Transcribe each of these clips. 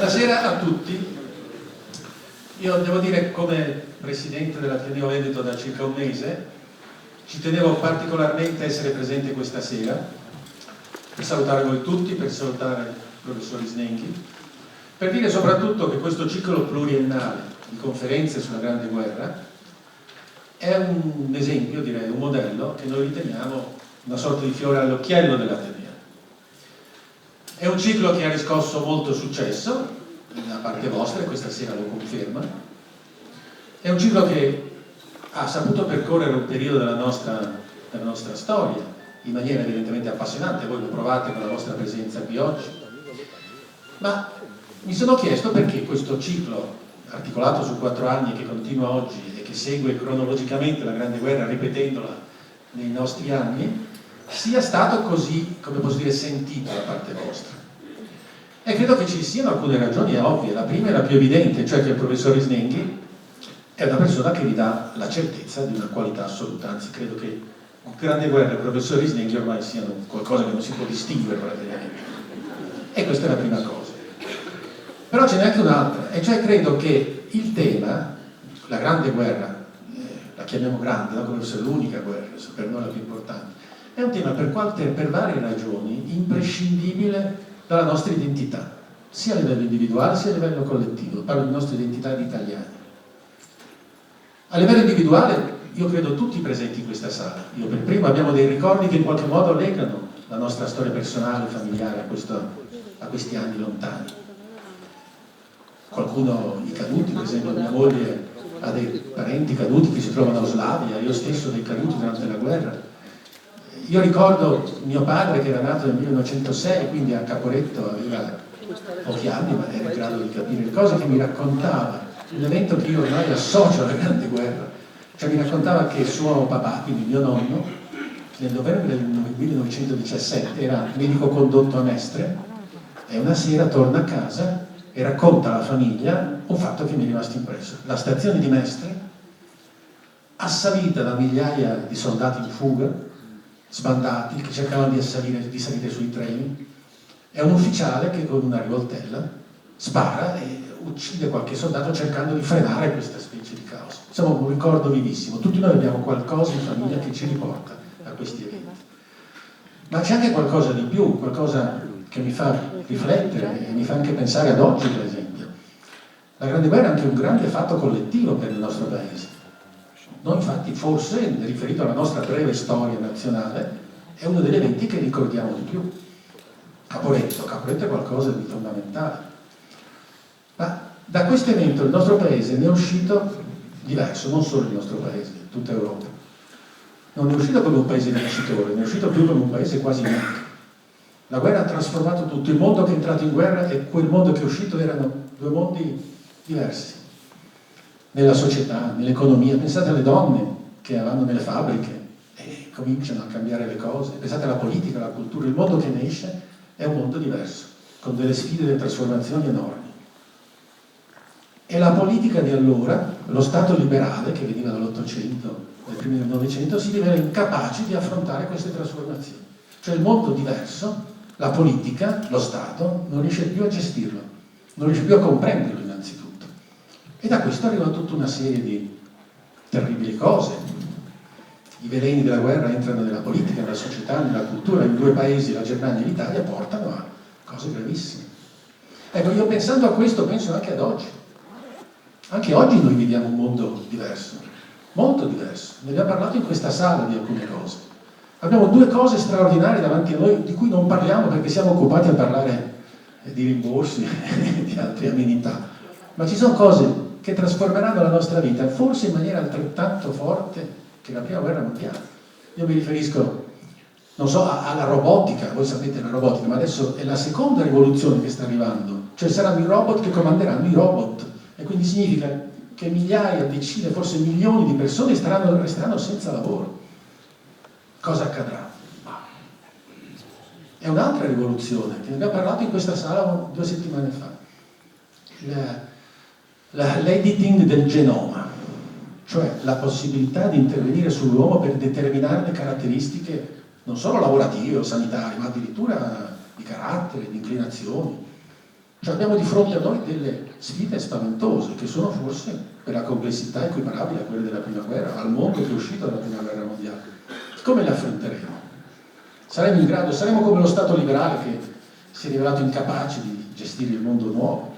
Buonasera a tutti. Io devo dire, come presidente dell'Ateneo Veneto da circa un mese, ci tenevo particolarmente a essere presente questa sera per salutare voi tutti, per salutare il professor Isnenghi, per dire soprattutto che questo ciclo pluriennale di conferenze sulla Grande Guerra è un esempio, direi, un modello che noi riteniamo una sorta di fiore all'occhiello dell'Ateneo. È un ciclo che ha riscosso molto successo da parte vostra, e questa sera lo conferma. È un ciclo che ha saputo percorrere un periodo della nostra storia in maniera evidentemente appassionante. Voi lo provate con la vostra presenza qui oggi. Ma mi sono chiesto perché questo ciclo, articolato su 4 anni e che continua oggi e che segue cronologicamente la Grande Guerra, ripetendola nei nostri anni, sia stato così, come posso dire, sentito da parte vostra. E credo che ci siano alcune ragioni ovvie. La prima è la più evidente, cioè che il professor Isnenghi è una persona che vi dà la certezza di una qualità assoluta. Anzi, credo che Grande Guerra e il professor Isnenghi ormai siano qualcosa che non si può distinguere praticamente. E questa è la prima cosa. Però ce n'è anche un'altra, e cioè credo che il tema, la Grande Guerra, la chiamiamo grande, no? Come fosse l'unica guerra, per noi la più importante, è un tema per varie ragioni imprescindibile dalla nostra identità, sia a livello individuale sia a livello collettivo. Parlo di nostra identità di italiani. A livello individuale, io credo tutti presenti in questa sala, io per primo, abbiamo dei ricordi che in qualche modo legano la nostra storia personale, familiare a questi anni lontani. Qualcuno, i caduti, per esempio mia moglie ha dei parenti caduti che si trovano in Jugoslavia, io stesso dei caduti durante la guerra. Io ricordo mio padre che era nato nel 1906, quindi a Caporetto aveva pochi anni, ma era in grado di capire le cose, che mi raccontava un evento che io ormai associo alla Grande Guerra. Cioè mi raccontava che suo papà, quindi mio nonno, nel novembre del 1917 era medico condotto a Mestre e una sera torna a casa e racconta alla famiglia un fatto che mi è rimasto impresso. La stazione di Mestre, assalita da migliaia di soldati in fuga, sbandati, che cercavano di salire sui treni, è un ufficiale che con una rivoltella spara e uccide qualche soldato cercando di frenare questa specie di caos. Insomma, un ricordo vivissimo. Tutti noi abbiamo qualcosa in famiglia che ci riporta a questi eventi. Ma c'è anche qualcosa di più, qualcosa che mi fa riflettere e mi fa anche pensare ad oggi, per esempio. La Grande Guerra è anche un grande fatto collettivo per il nostro paese. Noi infatti, forse, riferito alla nostra breve storia nazionale, è uno degli eventi che ricordiamo di più. Caporetto è qualcosa di fondamentale. Ma da questo evento il nostro paese ne è uscito diverso, non solo il nostro paese, tutta Europa. Non è uscito come un paese vincitore, ne è uscito più come un paese quasi unico. La guerra ha trasformato tutto, il mondo che è entrato in guerra e quel mondo che è uscito erano due mondi diversi. Nella società, nell'economia, pensate alle donne che vanno nelle fabbriche e cominciano a cambiare le cose, pensate alla politica, alla cultura, il mondo che ne esce è un mondo diverso, con delle sfide e delle trasformazioni enormi. E la politica di allora, lo Stato liberale che veniva dall'Ottocento, dai primi del Novecento, si rivela incapace di affrontare queste trasformazioni. Cioè il mondo diverso, la politica, lo Stato, non riesce più a gestirlo, non riesce più a comprenderlo innanzitutto. E da questo arriva tutta una serie di terribili cose. I veleni della guerra entrano nella politica, nella società, nella cultura, in 2 paesi, la Germania e l'Italia, portano a cose gravissime. Ecco, io pensando a questo penso anche ad oggi. Anche oggi noi viviamo un mondo diverso, molto diverso. Ne abbiamo parlato in questa sala di alcune cose. Abbiamo 2 cose straordinarie davanti a noi di cui non parliamo perché siamo occupati a parlare di rimborsi e di altre amenità. Ma ci sono cose che trasformeranno la nostra vita, forse in maniera altrettanto forte che la prima guerra mondiale. Io mi riferisco, non so, alla robotica. Voi sapete la robotica, ma adesso è la seconda rivoluzione che sta arrivando. Cioè saranno i robot che comanderanno i robot. E quindi significa che migliaia, decine, forse milioni di persone resteranno senza lavoro. Cosa accadrà? È un'altra rivoluzione, che ne abbiamo parlato in questa sala 2 settimane fa. L'editing del genoma, cioè la possibilità di intervenire sull'uomo per determinare le caratteristiche non solo lavorative o sanitarie, ma addirittura di carattere, di inclinazioni. Cioè abbiamo di fronte a noi delle sfide spaventose, che sono forse per la complessità equiparabili a quelle della Prima Guerra, al mondo che è uscito dalla Prima Guerra Mondiale. Come le affronteremo? Saremo in grado, saremo come lo Stato liberale che si è rivelato incapace di gestire il mondo nuovo?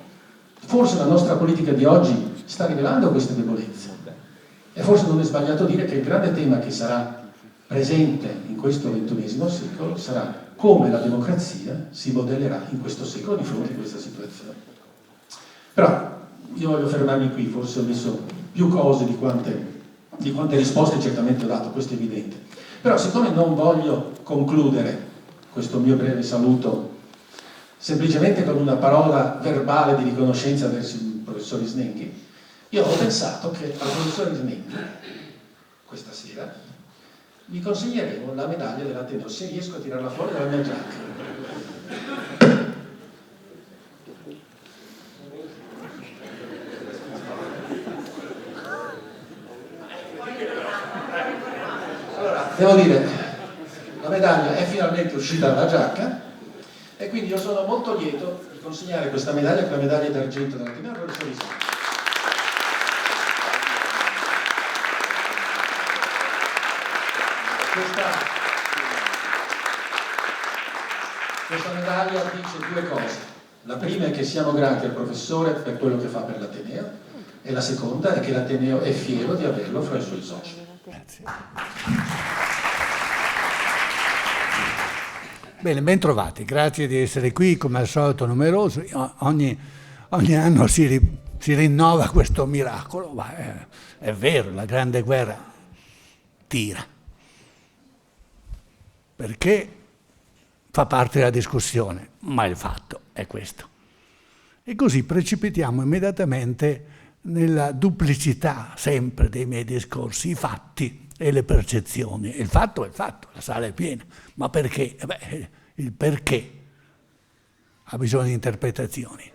Forse la nostra politica di oggi sta rivelando queste debolezze. E forse non è sbagliato dire che il grande tema che sarà presente in questo XXI secolo sarà come la democrazia si modellerà in questo secolo di fronte a questa situazione. Però io voglio fermarmi qui, forse ho messo più cose di quante risposte certamente ho dato, questo è evidente. Però siccome non voglio concludere questo mio breve saluto semplicemente con una parola verbale di riconoscenza verso il professor Isnenghi, io ho pensato che al professor Isnenghi questa sera vi consegneremo la medaglia dell'Ateneo, se riesco a tirarla fuori dalla mia giacca. Allora, devo dire, la medaglia è finalmente uscita dalla giacca e quindi io sono molto lieto di consegnare questa medaglia, che è la medaglia d'argento dell'Ateneo al professor Isnenghi. Questa medaglia dice due cose. La prima è che siamo grati al professore per quello che fa per l'Ateneo e la seconda è che l'Ateneo è fiero di averlo fra i suoi soci. Grazie. Bene, ben trovati, grazie di essere qui, come al solito numerosi. Ogni anno si rinnova questo miracolo, ma è vero, la Grande Guerra tira. Perché fa parte della discussione, ma il fatto è questo. E così precipitiamo immediatamente nella duplicità sempre dei miei discorsi, i fatti e le percezioni. Il fatto è il fatto, la sala è piena, ma perché? Il perché ha bisogno di interpretazioni.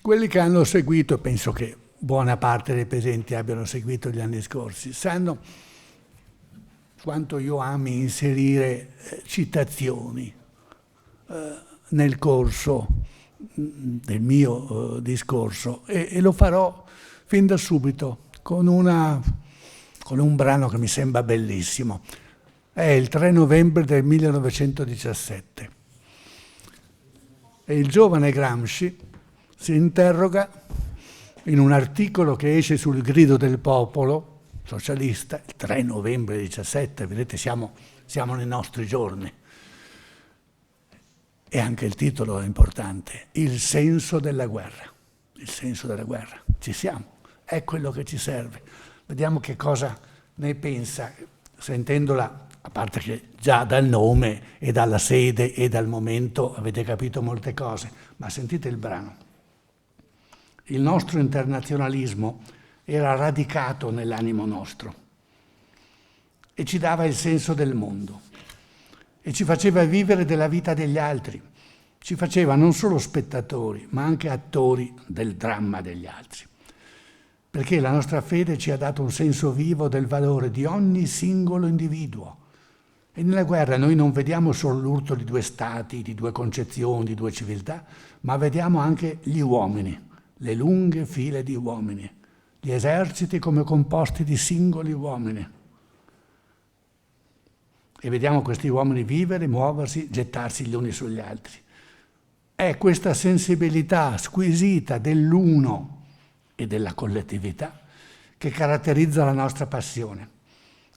Quelli che hanno seguito, penso che buona parte dei presenti abbiano seguito gli anni scorsi, sanno quanto io ami inserire citazioni nel corso del mio discorso e lo farò fin da subito con un brano che mi sembra bellissimo. È il 3 novembre del 1917 e il giovane Gramsci si interroga in un articolo che esce sul Grido del Popolo socialista, il 3 novembre 17, vedete siamo nei nostri giorni. E anche il titolo è importante, Il senso della guerra. Il senso della guerra, ci siamo, è quello che ci serve. Vediamo che cosa ne pensa, sentendola, a parte che già dal nome e dalla sede e dal momento avete capito molte cose, ma sentite il brano. Il nostro internazionalismo era radicato nell'animo nostro e ci dava il senso del mondo e ci faceva vivere della vita degli altri, ci faceva non solo spettatori ma anche attori del dramma degli altri, perché la nostra fede ci ha dato un senso vivo del valore di ogni singolo individuo e nella guerra noi non vediamo solo l'urto di due stati, di due concezioni, di due civiltà, ma vediamo anche gli uomini, le lunghe file di uomini, gli eserciti come composti di singoli uomini. E vediamo questi uomini vivere, muoversi, gettarsi gli uni sugli altri. È questa sensibilità squisita dell'uno e della collettività che caratterizza la nostra passione,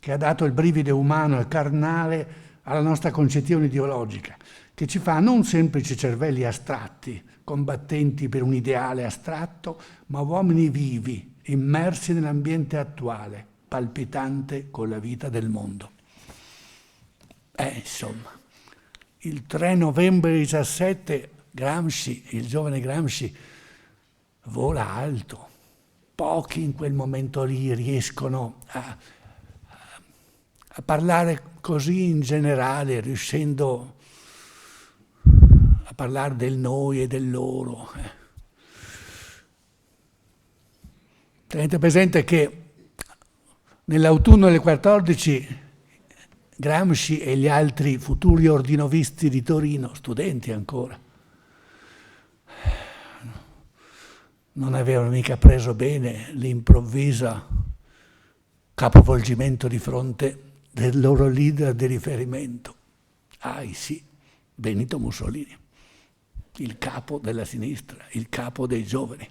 che ha dato il brivido umano e carnale alla nostra concezione ideologica, che ci fa non semplici cervelli astratti, combattenti per un ideale astratto, ma uomini vivi, immersi nell'ambiente attuale, palpitante con la vita del mondo. Insomma, il 3 novembre 17 Gramsci, il giovane Gramsci, vola alto. Pochi in quel momento lì riescono a parlare così in generale, riuscendo a parlare del noi e del loro. Tenete presente che nell'autunno del 14 Gramsci e gli altri futuri ordinovisti di Torino, studenti ancora, non avevano mica preso bene l'improvviso capovolgimento di fronte del loro leader di riferimento. Sì, Benito Mussolini, il capo della sinistra, il capo dei giovani.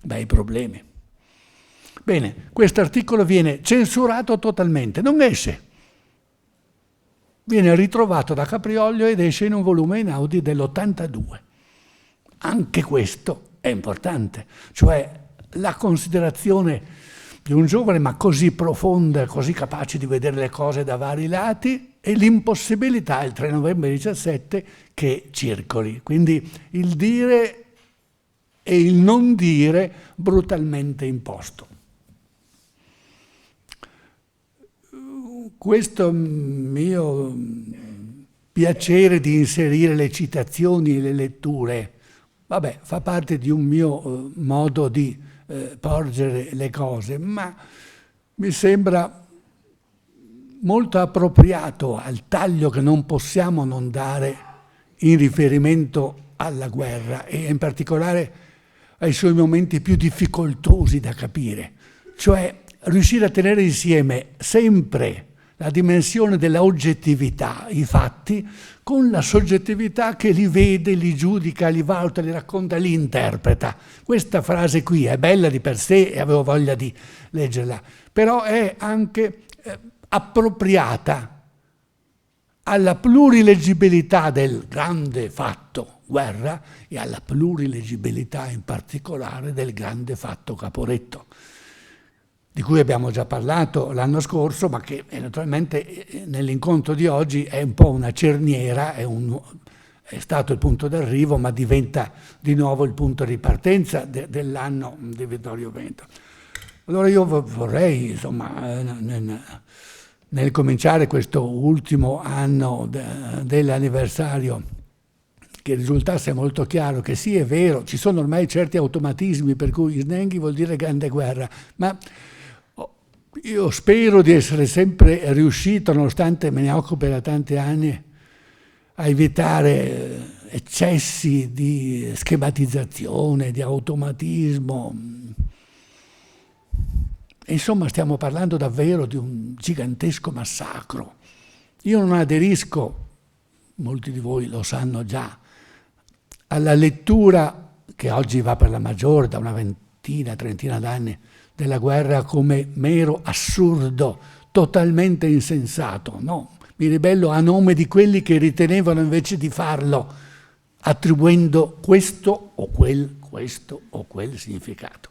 Bei problemi. Bene, questo articolo viene censurato totalmente, non esce. Viene ritrovato da Caprioglio ed esce in un volume in Audi dell'82. Anche questo è importante, cioè la considerazione di un giovane ma così profonda, così capace di vedere le cose da vari lati, e l'impossibilità, il 3 novembre 17, che circoli. Quindi il dire e il non dire brutalmente imposto. Questo mio piacere di inserire le citazioni e le letture, fa parte di un mio modo di porgere le cose, ma mi sembra molto appropriato al taglio che non possiamo non dare in riferimento alla guerra e in particolare ai suoi momenti più difficoltosi da capire, cioè riuscire a tenere insieme sempre la dimensione della oggettività, i fatti, con la soggettività che li vede, li giudica, li valuta, li racconta, li interpreta. Questa frase qui è bella di per sé e avevo voglia di leggerla, però è anche appropriata alla plurileggibilità del grande fatto guerra e alla plurileggibilità in particolare del grande fatto Caporetto, di cui abbiamo già parlato l'anno scorso, ma che naturalmente nell'incontro di oggi è un po' una cerniera, è stato il punto d'arrivo, ma diventa di nuovo il punto di partenza dell'anno di Vittorio Veneto. Allora io vorrei, nel cominciare questo ultimo anno dell'anniversario, che risultasse molto chiaro che sì, è vero, ci sono ormai certi automatismi per cui Snenghi vuol dire grande guerra, ma io spero di essere sempre riuscito, nonostante me ne occupi da tanti anni, a evitare eccessi di schematizzazione, di automatismo. Insomma, stiamo parlando davvero di un gigantesco massacro. Io non aderisco, molti di voi lo sanno già, alla lettura che oggi va per la maggiore, da una trentina d'anni, della guerra come mero assurdo, totalmente insensato. No, mi ribello a nome di quelli che ritenevano invece di farlo, attribuendo questo o quel significato.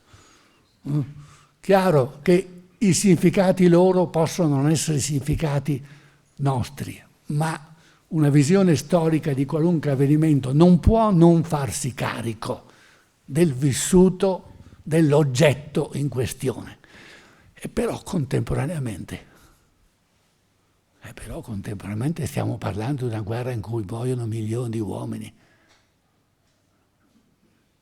Chiaro che i significati loro possono non essere significati nostri, ma una visione storica di qualunque avvenimento non può non farsi carico del vissuto dell'oggetto in questione. E però contemporaneamente stiamo parlando di una guerra in cui muoiono milioni di uomini.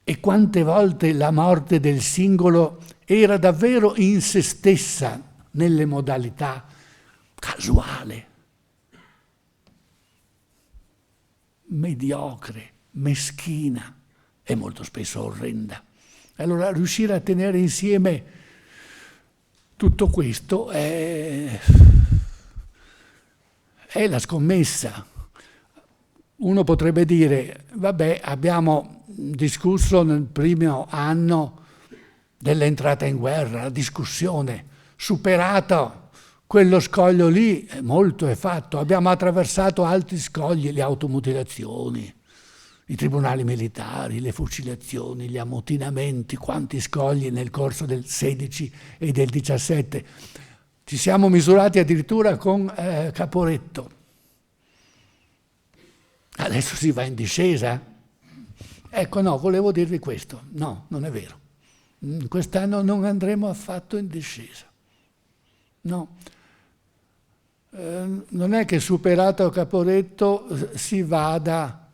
E quante volte la morte del singolo era davvero in se stessa, nelle modalità casuale, mediocre, meschina e molto spesso orrenda. Allora riuscire a tenere insieme tutto questo è la scommessa. Uno potrebbe dire, abbiamo discusso nel primo anno dell'entrata in guerra, la discussione, superato quello scoglio lì, molto è fatto. Abbiamo attraversato altri scogli, le automutilazioni, i tribunali militari, le fucilazioni, gli ammutinamenti, quanti scogli nel corso del 16 e del 17. Ci siamo misurati addirittura con Caporetto. Adesso si va in discesa? Ecco, no, volevo dirvi questo. No, non è vero. Quest'anno non andremo affatto in discesa. No. Non è che superato Caporetto si vada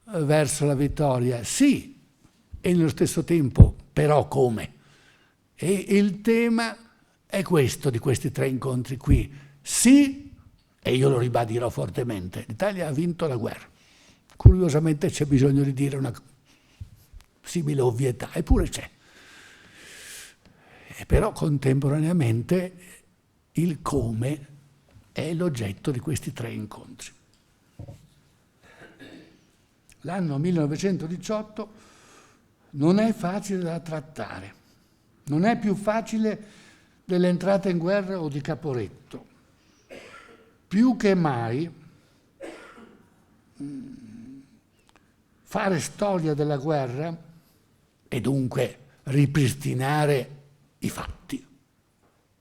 verso la vittoria. Sì, e nello stesso tempo, però come? E il tema è questo di questi 3 incontri qui. Sì, e io lo ribadirò fortemente, l'Italia ha vinto la guerra. Curiosamente c'è bisogno di dire una simile ovvietà, eppure c'è. E però contemporaneamente il come è l'oggetto di questi 3 incontri. L'anno 1918 non è facile da trattare, non è più facile dell'entrata in guerra o di Caporetto. Più che mai fare storia della guerra e dunque ripristinare i fatti,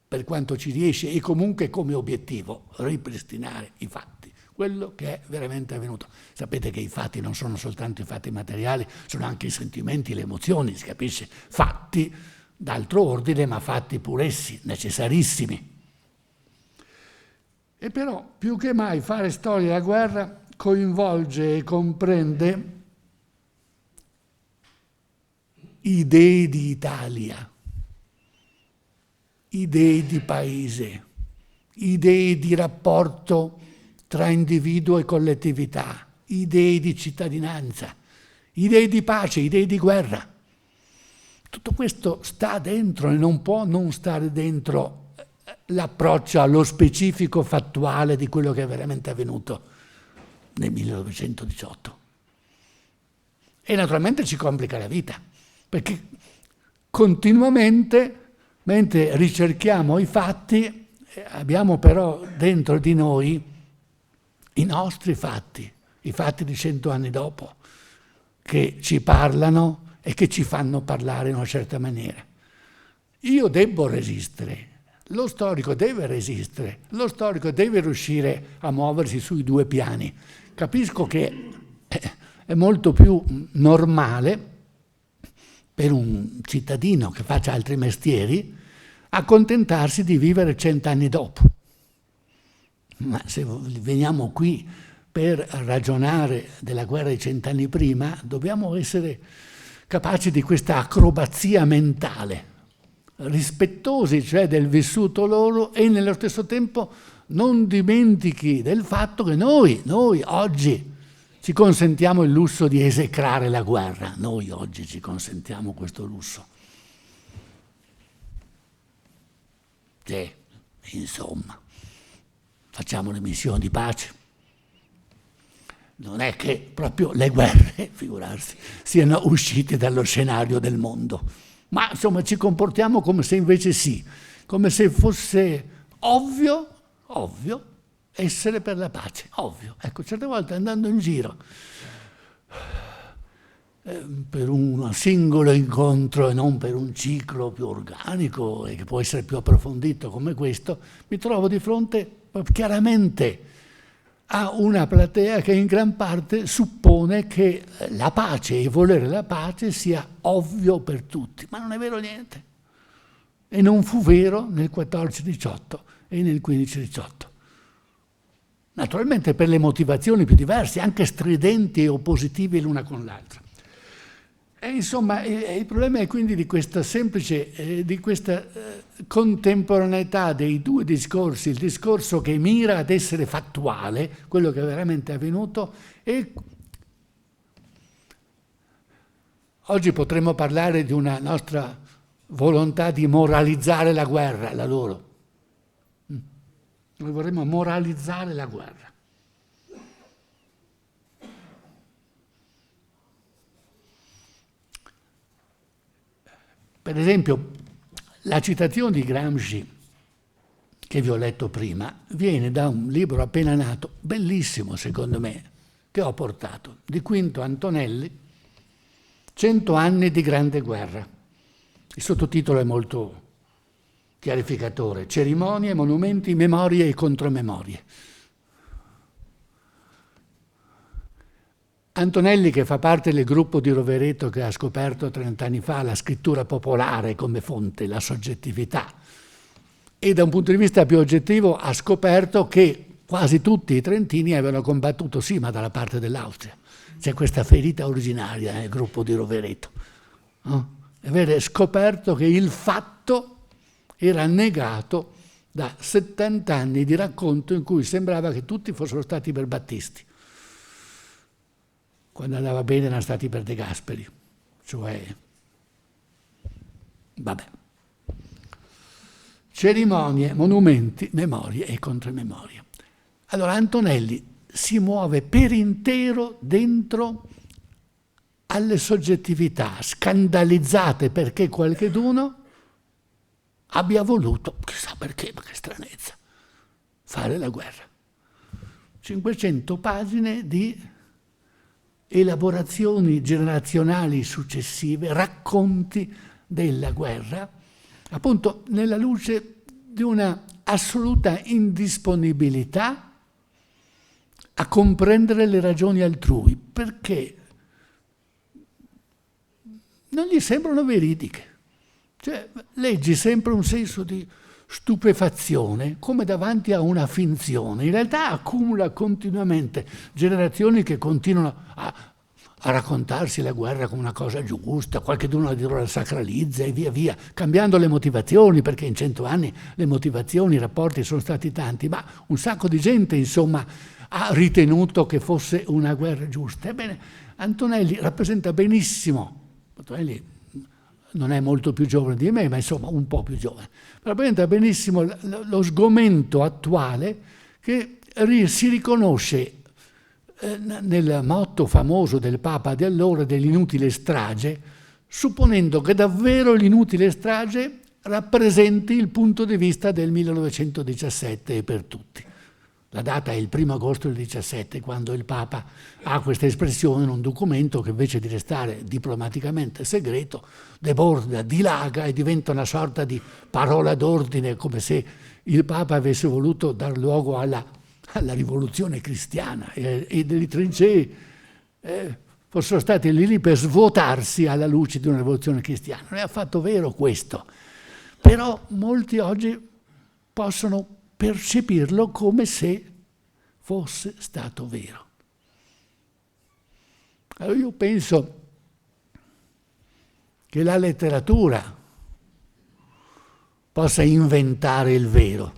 per quanto ci riesce, e comunque come obiettivo ripristinare i fatti, quello che è veramente avvenuto. Sapete che i fatti non sono soltanto i fatti materiali, sono anche i sentimenti, le emozioni, si capisce, fatti d'altro ordine, ma fatti pur essi, necessarissimi. E però più che mai fare storia della guerra coinvolge e comprende idee di Italia, idee di paese, idee di rapporto tra individuo e collettività, idee di cittadinanza, idee di pace, idee di guerra. Tutto questo sta dentro e non può non stare dentro l'approccio allo specifico fattuale di quello che è veramente avvenuto nel 1918. E naturalmente ci complica la vita, perché continuamente, mentre ricerchiamo i fatti, abbiamo però dentro di noi i nostri fatti, i fatti di 100 anni dopo, che ci parlano e che ci fanno parlare in una certa maniera. Io devo resistere, lo storico deve resistere, lo storico deve riuscire a muoversi sui 2 piani. Capisco che è molto più normale per un cittadino che faccia altri mestieri accontentarsi di vivere 100 anni dopo. Ma se veniamo qui per ragionare della guerra di 100 anni prima, dobbiamo essere capaci di questa acrobazia mentale, rispettosi cioè del vissuto loro, e nello stesso tempo non dimentichi del fatto che noi oggi ci consentiamo il lusso di esecrare la guerra. Noi oggi ci consentiamo questo lusso. Insomma, facciamo le missioni di pace. Non è che proprio le guerre, figurarsi, siano uscite dallo scenario del mondo, ma insomma ci comportiamo come se invece sì, come se fosse ovvio essere per la pace, ovvio. Ecco, certe volte andando in giro per un singolo incontro e non per un ciclo più organico e che può essere più approfondito come questo, mi trovo di fronte chiaramente a una platea che in gran parte suppone che la pace e volere la pace sia ovvio per tutti, ma non è vero niente. E non fu vero nel 14-18 e nel 15-18. Naturalmente per le motivazioni più diverse, anche stridenti e oppositive l'una con l'altra. E insomma, il problema è quindi di questa semplice, di questa contemporaneità dei 2 discorsi, il discorso che mira ad essere fattuale, quello che è veramente avvenuto, e oggi potremmo parlare di una nostra volontà di moralizzare la guerra, la loro. Noi vorremmo moralizzare la guerra. Per esempio, la citazione di Gramsci, che vi ho letto prima, viene da un libro appena nato, bellissimo secondo me, che ho portato, di Quinto Antonelli, 100 anni di grande guerra. Il sottotitolo è molto chiarificatore: cerimonie, monumenti, memorie e contromemorie. Antonelli, che fa parte del gruppo di Rovereto che ha scoperto 30 anni fa la scrittura popolare come fonte, la soggettività, e da un punto di vista più oggettivo ha scoperto che quasi tutti i trentini avevano combattuto sì, ma dalla parte dell'Austria. C'è questa ferita originaria nel gruppo di Rovereto. Avere scoperto che il fatto era negato da 70 anni di racconto in cui sembrava che tutti fossero stati per Battisti. Quando andava bene erano stati per De Gasperi. Cioè, vabbè. Cerimonie, monumenti, memorie e contromemorie. Allora Antonelli si muove per intero dentro alle soggettività scandalizzate perché qualcheduno abbia voluto, chissà perché, ma che stranezza, fare la guerra. 500 pagine di elaborazioni generazionali successive, racconti della guerra, appunto nella luce di una assoluta indisponibilità a comprendere le ragioni altrui, perché non gli sembrano veridiche. Cioè, leggi sempre un senso di stupefazione, come davanti a una finzione. In realtà accumula continuamente generazioni che continuano a raccontarsi la guerra come una cosa giusta, qualcheduno addirittura la sacralizza e via via, cambiando le motivazioni, perché in 100 anni le motivazioni, i rapporti sono stati tanti, ma un sacco di gente, insomma, ha ritenuto che fosse una guerra giusta. Ebbene, Antonelli rappresenta benissimo, Antonelli non è molto più giovane di me, ma insomma un po' più giovane, rappresenta benissimo lo sgomento attuale che si riconosce nel motto famoso del Papa di allora dell'inutile strage, supponendo che davvero l'inutile strage rappresenti il punto di vista del 1917 e per tutti. La data è il 1 agosto del 17, quando il Papa ha questa espressione in un documento che invece di restare diplomaticamente segreto, deborda, dilaga e diventa una sorta di parola d'ordine, come se il Papa avesse voluto dar luogo alla rivoluzione cristiana e delle trincee fossero stati lì per svuotarsi alla luce di una rivoluzione cristiana. Non è affatto vero questo, però molti oggi possono percepirlo come se fosse stato vero. Allora io penso che la letteratura possa inventare il vero.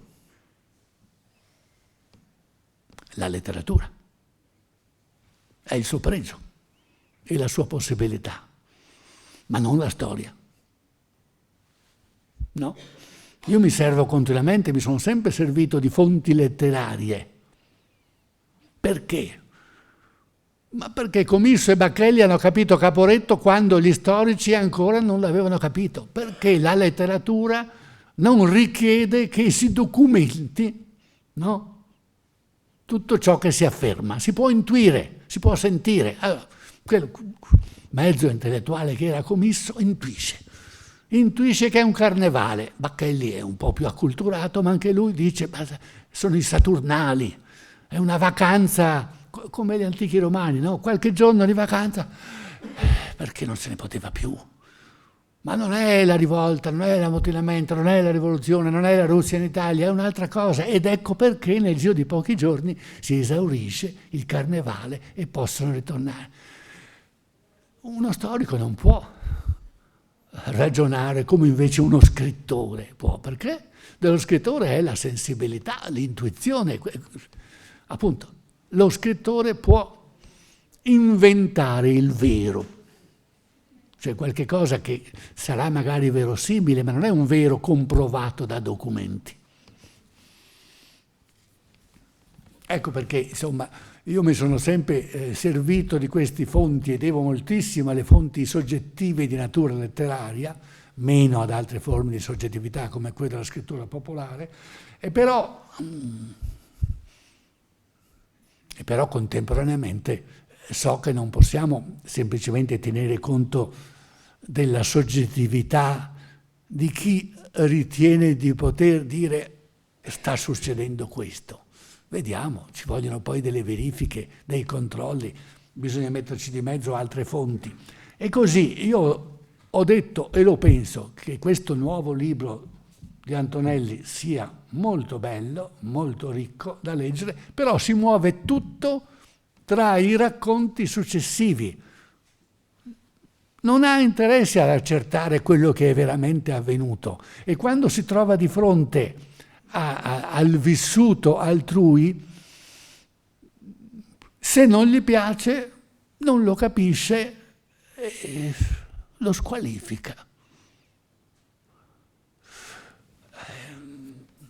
La letteratura è il suo pregio e la sua possibilità, ma non la storia. No? Io mi servo continuamente, mi sono sempre servito di fonti letterarie. Perché? Ma perché Comisso e Bacchelli hanno capito Caporetto quando gli storici ancora non l'avevano capito. Perché la letteratura non richiede che si documenti, no? Tutto ciò che si afferma. Si può intuire, si può sentire. Allora, quel mezzo intellettuale che era Comisso intuisce che è un carnevale. Bacchelli è un po' più acculturato, ma anche lui dice sono i Saturnali, è una vacanza come gli antichi romani, no? Qualche giorno di vacanza perché non se ne poteva più. Ma non è la rivolta, non è l'ammutinamento, non è la rivoluzione, non è la Russia in Italia, è un'altra cosa. Ed ecco perché nel giro di pochi giorni si esaurisce il carnevale e possono ritornare. Uno storico non può ragionare come invece uno scrittore può, perché dello scrittore è la sensibilità, l'intuizione. Appunto, lo scrittore può inventare il vero, cioè qualche cosa che sarà magari verosimile, ma non è un vero comprovato da documenti. Ecco perché, insomma, io mi sono sempre servito di queste fonti e devo moltissimo alle fonti soggettive di natura letteraria, meno ad altre forme di soggettività come quella della scrittura popolare, e però contemporaneamente so che non possiamo semplicemente tenere conto della soggettività di chi ritiene di poter dire sta succedendo questo. Vediamo, ci vogliono poi delle verifiche, dei controlli, bisogna metterci di mezzo altre fonti. E così io ho detto e lo penso che questo nuovo libro di Antonelli sia molto bello, molto ricco da leggere, però si muove tutto tra i racconti successivi. non ha interesse ad accertare quello che è veramente avvenuto, e quando si trova di fronte al vissuto altrui, se non gli piace, non lo capisce e lo squalifica.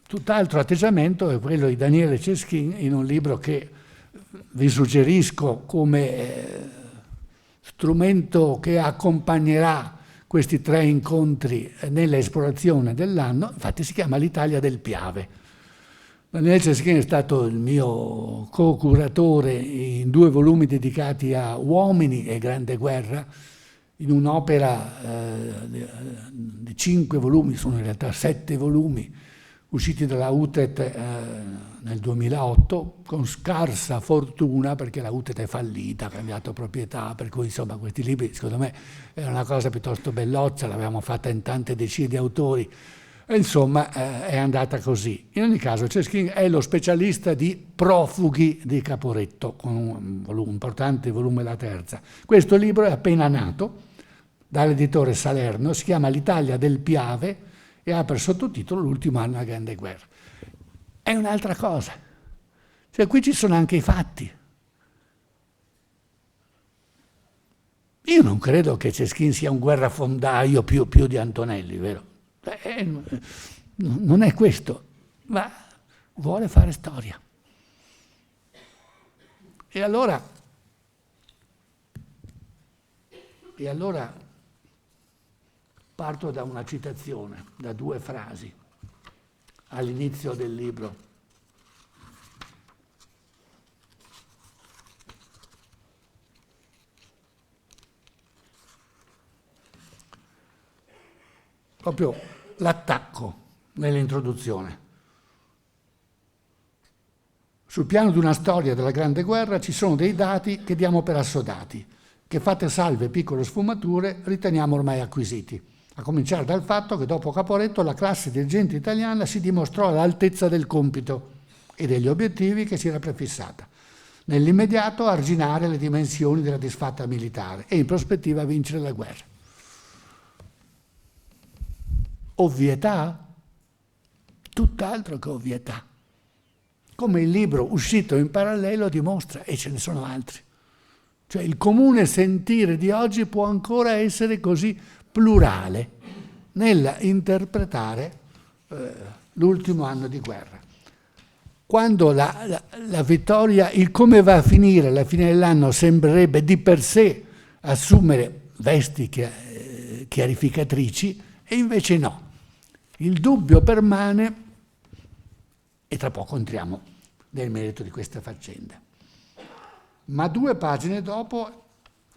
Tutt'altro atteggiamento è quello di Daniele Ceschin in un libro che vi suggerisco come strumento che accompagnerà questi 3 incontri nell'esplorazione dell'anno. Infatti si chiama L'Italia del Piave. Daniele Ceschin è stato il mio co-curatore in 2 volumi dedicati a uomini e grande guerra, in un'opera di 5 volumi, sono in realtà 7 volumi, usciti dalla UTET nel 2008, con scarsa fortuna perché la UTET è fallita, ha cambiato proprietà, per cui insomma questi libri secondo me era una cosa piuttosto belloccia, l'avevamo fatta in tante decine di autori, e insomma è andata così. In ogni caso Ceschin è lo specialista di Profughi di Caporetto, con un importante volume, la terza. Questo libro è appena nato dall'editore Salerno, si chiama L'Italia del Piave e ha per sottotitolo L'ultimo anno della grande guerra. È un'altra cosa, cioè qui ci sono anche i fatti. Io non credo che Ceschin sia un guerrafondaio più di Antonelli, vero? Non è questo, ma vuole fare storia. E allora parto da una citazione, da 2 frasi all'inizio del libro. Proprio l'attacco nell'introduzione. Sul piano di una storia della Grande Guerra ci sono dei dati che diamo per assodati, che fatte salve piccole sfumature riteniamo ormai acquisiti. A cominciare dal fatto che dopo Caporetto la classe dirigente italiana si dimostrò all'altezza del compito e degli obiettivi che si era prefissata. Nell'immediato arginare le dimensioni della disfatta militare e in prospettiva vincere la guerra. Ovvietà? Tutt'altro che ovvietà. Come il libro uscito in parallelo dimostra, e ce ne sono altri. Cioè il comune sentire di oggi può ancora essere così plurale nella interpretare l'ultimo anno di guerra. Quando la vittoria, il come va a finire alla fine dell'anno sembrerebbe di per sé assumere vesti chiarificatrici, e invece no. Il dubbio permane, e tra poco entriamo nel merito di questa faccenda. Ma 2 pagine dopo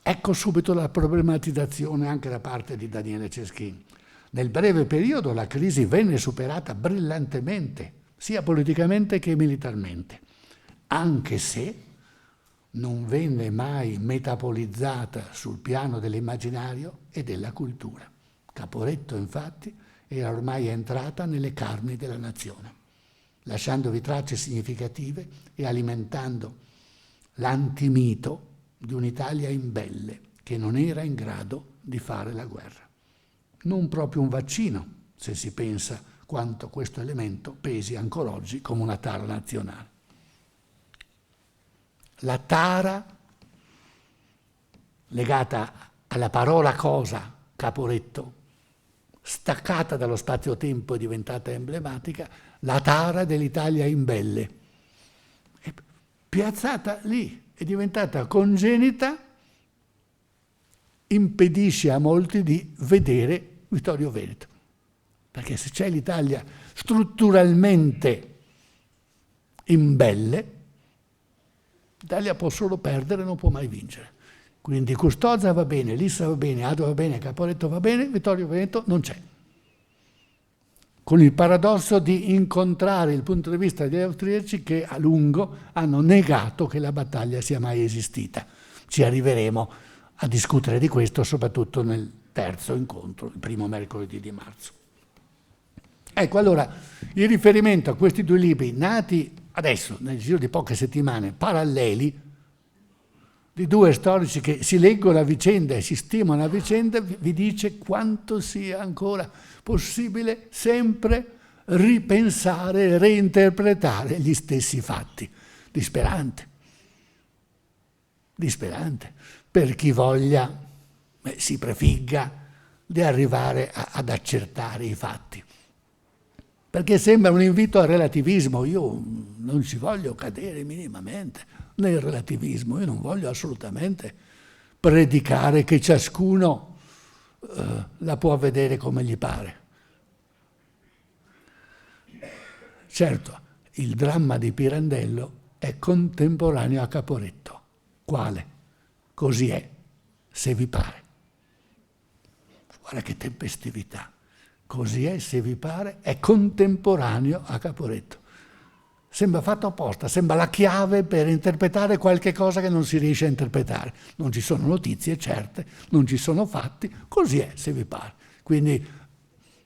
ecco subito la problematizzazione anche da parte di Daniele Ceschin. Nel breve periodo la crisi venne superata brillantemente, sia politicamente che militarmente, anche se non venne mai metapolizzata sul piano dell'immaginario e della cultura. Caporetto, infatti, era ormai entrata nelle carni della nazione, lasciandovi tracce significative e alimentando l'antimito di un'Italia imbelle che non era in grado di fare la guerra. Non proprio un vaccino, se si pensa quanto questo elemento pesi ancora oggi come una tara nazionale. La tara, legata alla parola cosa, Caporetto, staccata dallo spazio-tempo e diventata emblematica, la tara dell'Italia imbelle. Piazzata lì, è diventata congenita, impedisce a molti di vedere Vittorio Veneto. Perché se c'è l'Italia strutturalmente imbelle, l'Italia può solo perdere, non può mai vincere. Quindi Custoza va bene, Lissa va bene, Addo va bene, Caporetto va bene, Vittorio Veneto non c'è. Con il paradosso di incontrare il punto di vista degli austriaci che a lungo hanno negato che la battaglia sia mai esistita. Ci arriveremo a discutere di questo soprattutto nel terzo incontro, il primo mercoledì di marzo. Ecco, allora, il riferimento a questi 2 libri nati adesso, nel giro di poche settimane, paralleli, di due storici che si leggono a vicenda e si stimano a vicenda, vi dice quanto sia ancora possibile sempre ripensare e reinterpretare gli stessi fatti. Disperante per chi voglia, si prefigga di arrivare ad accertare i fatti. Perché sembra un invito al relativismo. Io non ci voglio cadere minimamente nel relativismo, io non voglio assolutamente predicare che ciascuno la può vedere come gli pare. Certo, il dramma di Pirandello è contemporaneo a Caporetto. Quale? Così è, se vi pare. Guarda che tempestività. Così è, se vi pare, è contemporaneo a Caporetto. Sembra fatto apposta, sembra la chiave per interpretare qualche cosa che non si riesce a interpretare. Non ci sono notizie certe, non ci sono fatti, così è, se vi pare. Quindi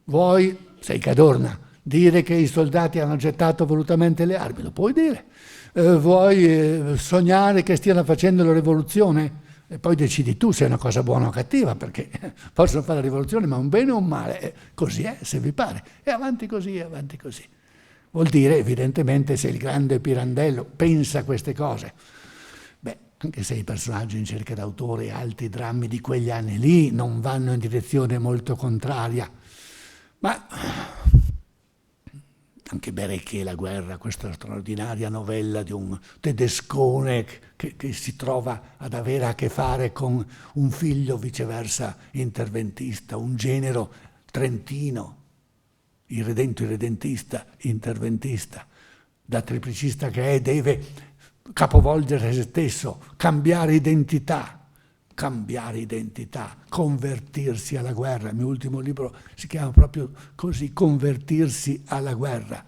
vuoi, sei Cadorna, dire che i soldati hanno gettato volutamente le armi, lo puoi dire. Vuoi sognare che stiano facendo la rivoluzione? E poi decidi tu se è una cosa buona o cattiva, perché possono fare la rivoluzione, ma un bene o un male, così è, se vi pare. E avanti così, avanti così. Vuol dire, evidentemente, se il grande Pirandello pensa a queste cose, anche se i personaggi in cerca d'autore e altri drammi di quegli anni lì non vanno in direzione molto contraria, ma anche Berecchi e la guerra, questa straordinaria novella di un tedescone che si trova ad avere a che fare con un figlio viceversa interventista, un genero trentino, irredentista, interventista, da triplicista che è, deve capovolgere se stesso, cambiare identità, convertirsi alla guerra. Il mio ultimo libro si chiama proprio così, Convertirsi alla guerra.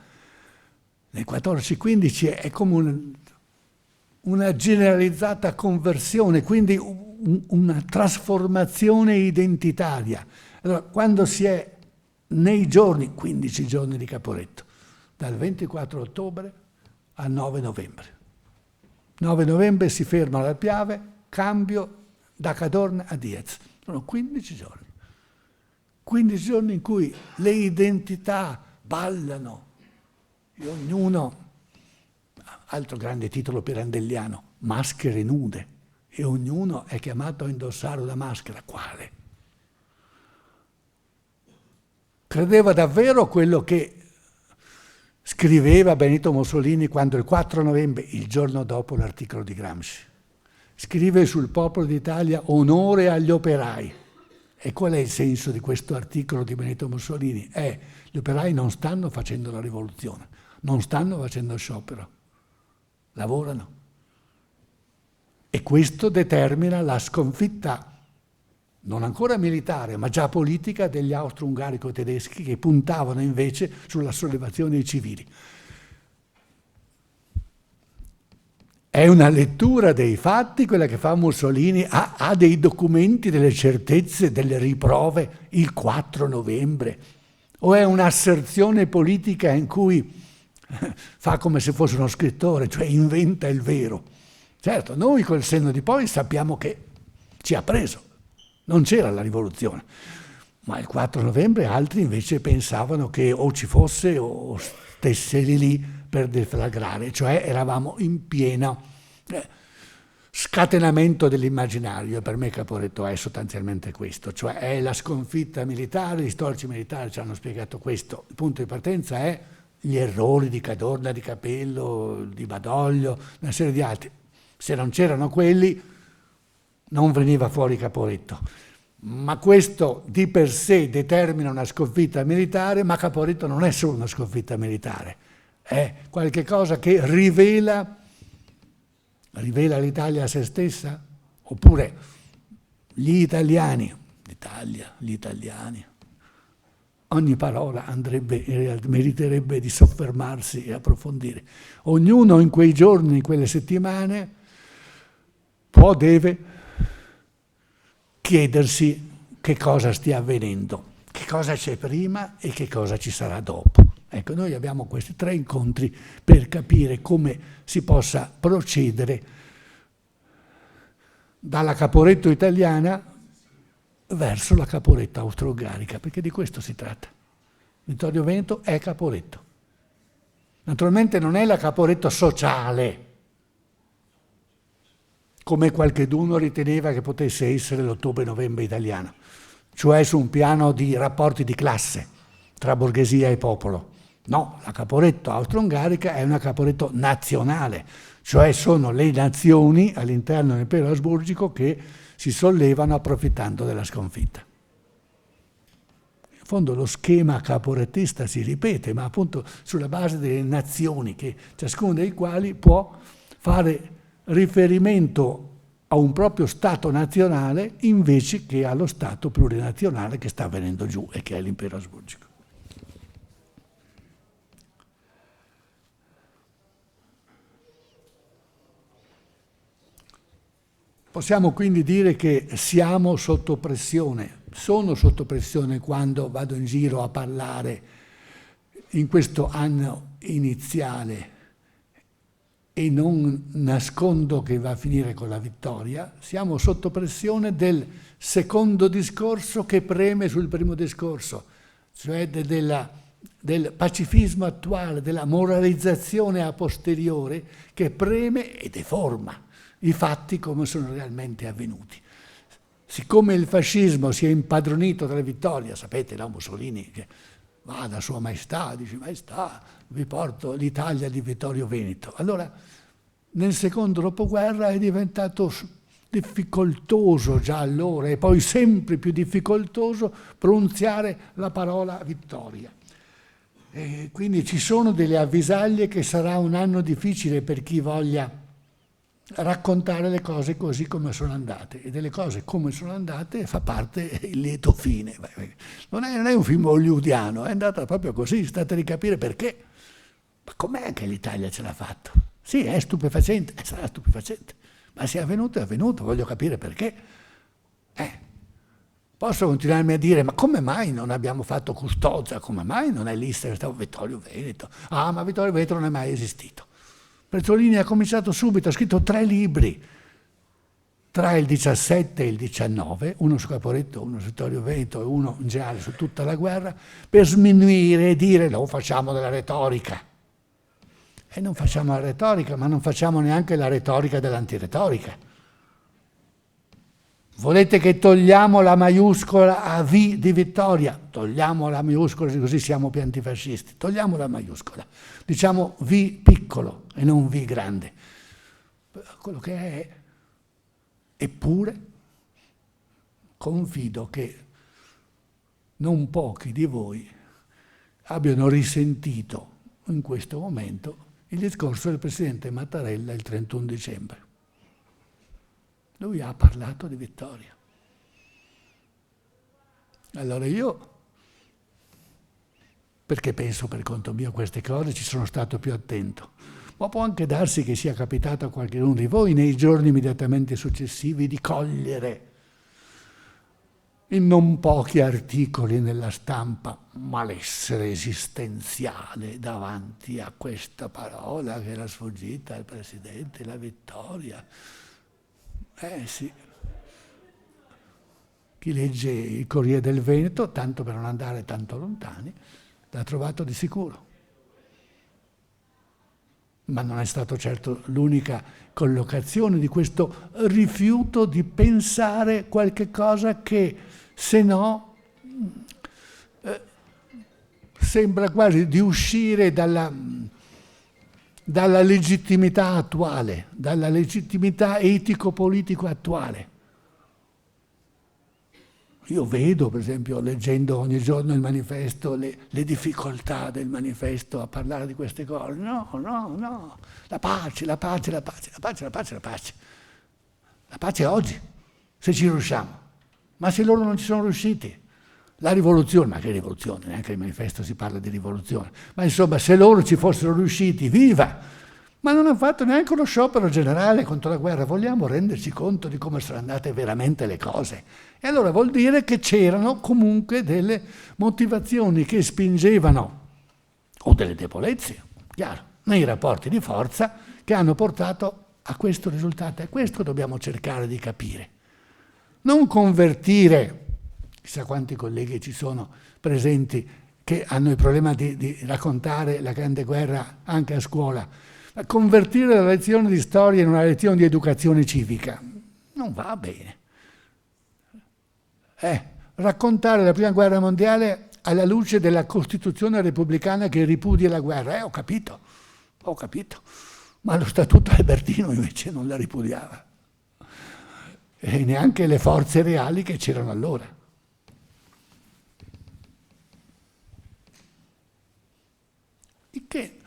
Nel 14-15 è come una generalizzata conversione, quindi una trasformazione identitaria. Allora, quando si è nei giorni, 15 giorni di Caporetto, dal 24 ottobre al 9 novembre. 9 novembre si ferma alla Piave, cambio da Cadorna a Diez. Sono 15 giorni. 15 giorni in cui le identità ballano e ognuno, altro grande titolo pirandelliano, maschere nude, e ognuno è chiamato a indossare una maschera. Quale? Credeva davvero quello che scriveva Benito Mussolini quando il 4 novembre, il giorno dopo l'articolo di Gramsci, scrive sul Popolo d'Italia onore agli operai. E qual è il senso di questo articolo di Benito Mussolini? Gli operai non stanno facendo la rivoluzione, non stanno facendo sciopero, lavorano. E questo determina la sconfitta, non ancora militare, ma già politica, degli austro-ungarico-tedeschi che puntavano invece sulla sollevazione dei civili. È una lettura dei fatti, quella che fa Mussolini, ha dei documenti, delle certezze, delle riprove il 4 novembre, o è un'asserzione politica in cui fa come se fosse uno scrittore, cioè inventa il vero. Certo, noi col senno di poi sappiamo che ci ha preso, non c'era la rivoluzione, ma il 4 novembre altri invece pensavano che o ci fosse o stesse lì per deflagrare, cioè eravamo in pieno scatenamento dell'immaginario. Per me Caporetto è sostanzialmente questo, cioè è la sconfitta militare. Gli storici militari ci hanno spiegato questo. Il punto di partenza è gli errori di Cadorna, di Capello, di Badoglio, una serie di altri. Se non c'erano quelli non veniva fuori Caporetto. Ma questo di per sé determina una sconfitta militare, ma Caporetto non è solo una sconfitta militare, è qualche cosa che rivela l'Italia a se stessa? Oppure gli italiani, l'Italia, gli italiani, ogni parola meriterebbe di soffermarsi e approfondire. Ognuno in quei giorni, in quelle settimane, deve chiedersi che cosa stia avvenendo, che cosa c'è prima e che cosa ci sarà dopo. Ecco, noi abbiamo questi 3 incontri per capire come si possa procedere dalla Caporetto italiana verso la Caporetto austro-ungarica, perché di questo si tratta. Vittorio Veneto è Caporetto. Naturalmente non è la Caporetto sociale, come qualcheduno riteneva che potesse essere l'ottobre-novembre italiano, cioè su un piano di rapporti di classe tra borghesia e popolo. No, la Caporetto austro-ungarica è una Caporetto nazionale, cioè sono le nazioni all'interno dell'impero asburgico che si sollevano approfittando della sconfitta. In fondo lo schema caporettista si ripete, ma appunto sulla base delle nazioni, che ciascuno dei quali può fare riferimento a un proprio Stato nazionale invece che allo Stato plurinazionale che sta venendo giù e che è l'impero asburgico. Possiamo quindi dire che siamo sotto pressione, sono sotto pressione quando vado in giro a parlare in questo anno iniziale e non nascondo che va a finire con la vittoria, siamo sotto pressione del secondo discorso che preme sul primo discorso, cioè del pacifismo attuale, della moralizzazione a posteriore che preme e deforma i fatti come sono realmente avvenuti. Siccome il fascismo si è impadronito della vittoria, sapete, no, Mussolini che va da Sua Maestà, dice Maestà, vi porto l'Italia di Vittorio Veneto. Allora, nel secondo dopoguerra è diventato difficoltoso già allora e poi sempre più difficoltoso pronunziare la parola vittoria. E quindi ci sono delle avvisaglie che sarà un anno difficile per chi voglia raccontare le cose così come sono andate, e delle cose come sono andate fa parte il lieto fine. Non è un film hollywoodiano, è andata proprio così, state di capire perché. Ma com'è che l'Italia ce l'ha fatto? Sì, è stupefacente, sarà stupefacente, ma se è avvenuto, voglio capire perché. Posso continuarmi a dire, ma come mai non abbiamo fatto Custoza, come mai non è lì stato Vittorio Veneto? Ah, ma Vittorio Veneto non è mai esistito. Prezzolini ha cominciato subito, ha scritto 3 libri, tra il 17 e il 19, uno su Caporetto, uno su Vittorio Veneto e uno in generale su tutta la guerra, per sminuire e dire no, facciamo della retorica. E non facciamo la retorica, ma non facciamo neanche la retorica dell'antiretorica. Volete che togliamo la maiuscola a V di vittoria? Togliamo la maiuscola, così siamo più antifascisti. Togliamo la maiuscola. Diciamo V piccolo e non V grande. Quello che è. Eppure confido che non pochi di voi abbiano risentito in questo momento il discorso del Presidente Mattarella il 31 dicembre. Lui ha parlato di vittoria. Allora io, perché penso per conto mio queste cose, ci sono stato più attento. Ma può anche darsi che sia capitato a qualcuno di voi nei giorni immediatamente successivi di cogliere in non pochi articoli nella stampa malessere esistenziale davanti a questa parola che era sfuggita al Presidente, la vittoria. Sì. Chi legge il Corriere del Veneto, tanto per non andare tanto lontani, l'ha trovato di sicuro. Ma non è stato certo l'unica collocazione di questo rifiuto di pensare qualche cosa che, se no, sembra quasi di uscire dalla legittimità attuale, dalla legittimità etico-politico attuale. Io vedo, per esempio, leggendo ogni giorno il manifesto, le difficoltà del manifesto a parlare di queste cose. No, la pace. La pace è oggi, se ci riusciamo. Ma se loro non ci sono riusciti, la rivoluzione, ma che rivoluzione? Neanche nel manifesto si parla di rivoluzione. Ma insomma, se loro ci fossero riusciti, viva! Ma non hanno fatto neanche uno sciopero generale contro la guerra. Vogliamo renderci conto di come sono andate veramente le cose. E allora vuol dire che c'erano comunque delle motivazioni che spingevano, o delle debolezze, chiaro, nei rapporti di forza che hanno portato a questo risultato, è questo che dobbiamo cercare di capire. Non convertire, chissà quanti colleghi ci sono presenti che hanno il problema di raccontare la Grande Guerra anche a scuola, ma convertire la lezione di storia in una lezione di educazione civica non va bene. Raccontare la Prima Guerra Mondiale alla luce della Costituzione repubblicana che ripudia la guerra, ho capito, ma lo Statuto Albertino invece non la ripudiava, e neanche le forze reali che c'erano allora. Che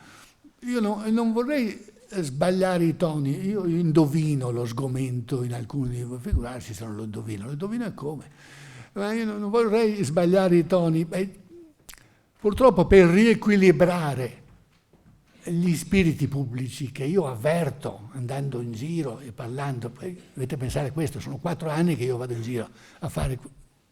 io non vorrei sbagliare i toni, io indovino lo sgomento in alcuni, figurarsi se non lo indovino è come, ma io non vorrei sbagliare i toni. Purtroppo per riequilibrare gli spiriti pubblici che io avverto andando in giro e parlando, poi dovete pensare questo, sono 4 anni che io vado in giro a fare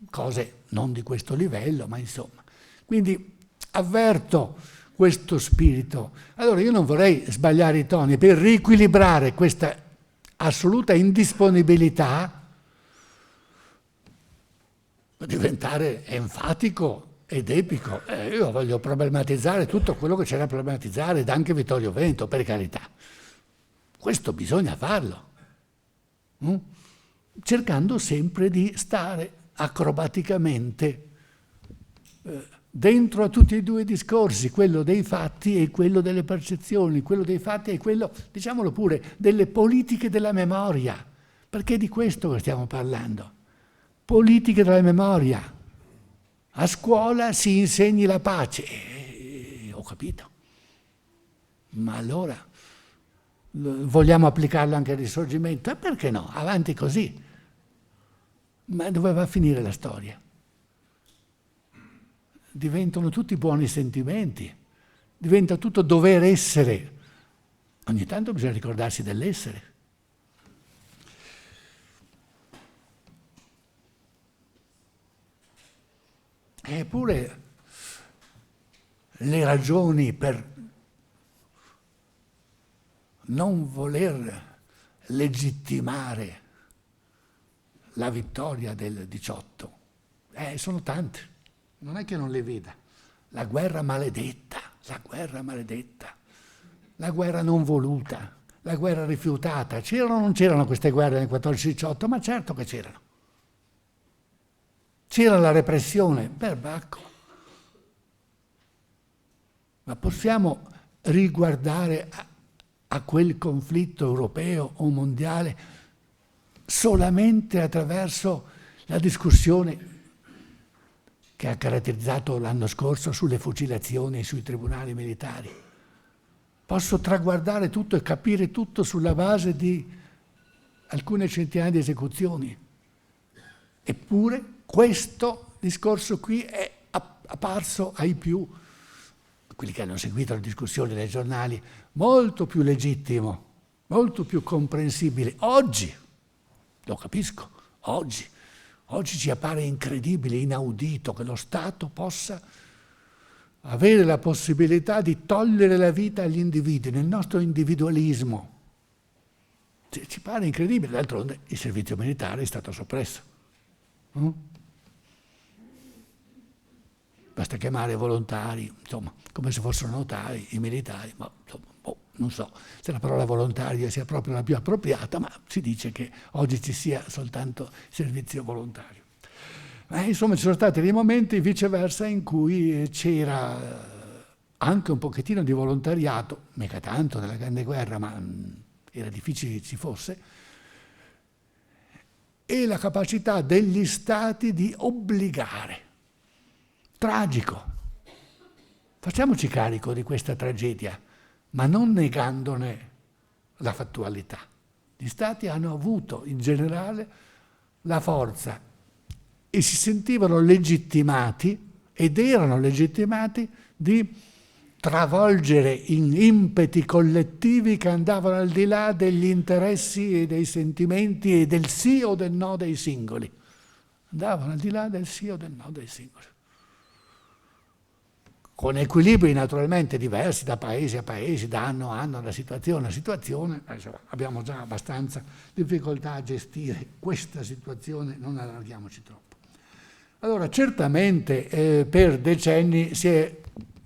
cose non di questo livello, ma insomma, quindi avverto questo spirito. Allora io non vorrei sbagliare i toni per riequilibrare questa assoluta indisponibilità, diventare enfatico ed epico. Io voglio problematizzare tutto quello che c'è da problematizzare, ed anche Vittorio Veneto, per carità. Questo bisogna farlo, cercando sempre di stare acrobaticamente dentro a tutti e 2 i discorsi, quello dei fatti e quello delle percezioni, quello dei fatti e quello, diciamolo pure, delle politiche della memoria, perché è di questo che stiamo parlando. Politiche della memoria. A scuola si insegni la pace, ho capito, ma allora vogliamo applicarlo anche al Risorgimento? E perché no? Avanti così. Ma dove va a finire la storia? Diventano tutti buoni sentimenti, diventa tutto dover essere. Ogni tanto bisogna ricordarsi dell'essere. Eppure le ragioni per non voler legittimare la vittoria del 18 sono tante. Non è che non le veda. La guerra maledetta, la guerra non voluta, la guerra rifiutata. C'erano o non c'erano queste guerre nel 14-18? Ma certo che c'erano. C'era la repressione, perbacco. Ma possiamo riguardare a quel conflitto europeo o mondiale solamente attraverso la discussione che ha caratterizzato l'anno scorso sulle fucilazioni e sui tribunali militari? Posso traguardare tutto e capire tutto sulla base di alcune centinaia di esecuzioni. Eppure questo discorso qui è apparso ai più, quelli che hanno seguito le discussioni nei giornali, molto più legittimo, molto più comprensibile. Oggi, lo capisco, oggi ci appare incredibile, inaudito che lo Stato possa avere la possibilità di togliere la vita agli individui nel nostro individualismo. Ci pare incredibile, d'altronde il servizio militare è stato soppresso. Basta chiamare volontari, insomma, come se fossero notari, i militari, ma insomma, non so se la parola volontario sia proprio la più appropriata, ma si dice che oggi ci sia soltanto servizio volontario. Insomma, ci sono stati dei momenti viceversa in cui c'era anche un pochettino di volontariato, mica tanto nella Grande Guerra, ma era difficile che ci fosse, e la capacità degli Stati di obbligare. Tragico. Facciamoci carico di questa tragedia, ma non negandone la fattualità. Gli Stati hanno avuto in generale la forza e si sentivano legittimati ed erano legittimati di travolgere in impeti collettivi che andavano al di là degli interessi e dei sentimenti e del sì o del no dei singoli. Andavano al di là del sì o del no dei singoli. con equilibri naturalmente diversi da paese a paese, da anno a anno, da situazione a situazione. Insomma, abbiamo già abbastanza difficoltà a gestire questa situazione, non allarghiamoci troppo. Allora, certamente per decenni si è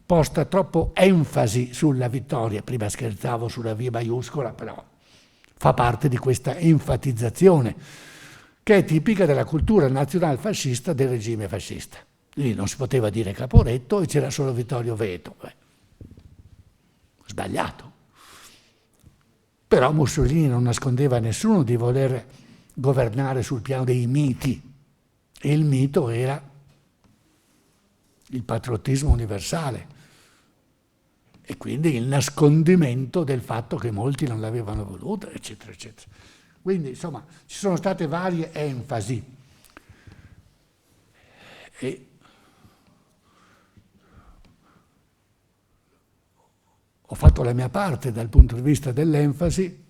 posta troppo enfasi sulla vittoria. Prima scherzavo sulla V maiuscola, però fa parte di questa enfatizzazione che è tipica della cultura nazionalfascista del regime fascista. Lì non si poteva dire Caporetto e c'era solo Vittorio Veneto. Sbagliato. Però Mussolini non nascondeva a nessuno di voler governare sul piano dei miti, e il mito era il patriottismo universale e quindi il nascondimento del fatto che molti non l'avevano voluta, eccetera, eccetera. Quindi, insomma, ci sono state varie enfasi. E ho fatto la mia parte dal punto di vista dell'enfasi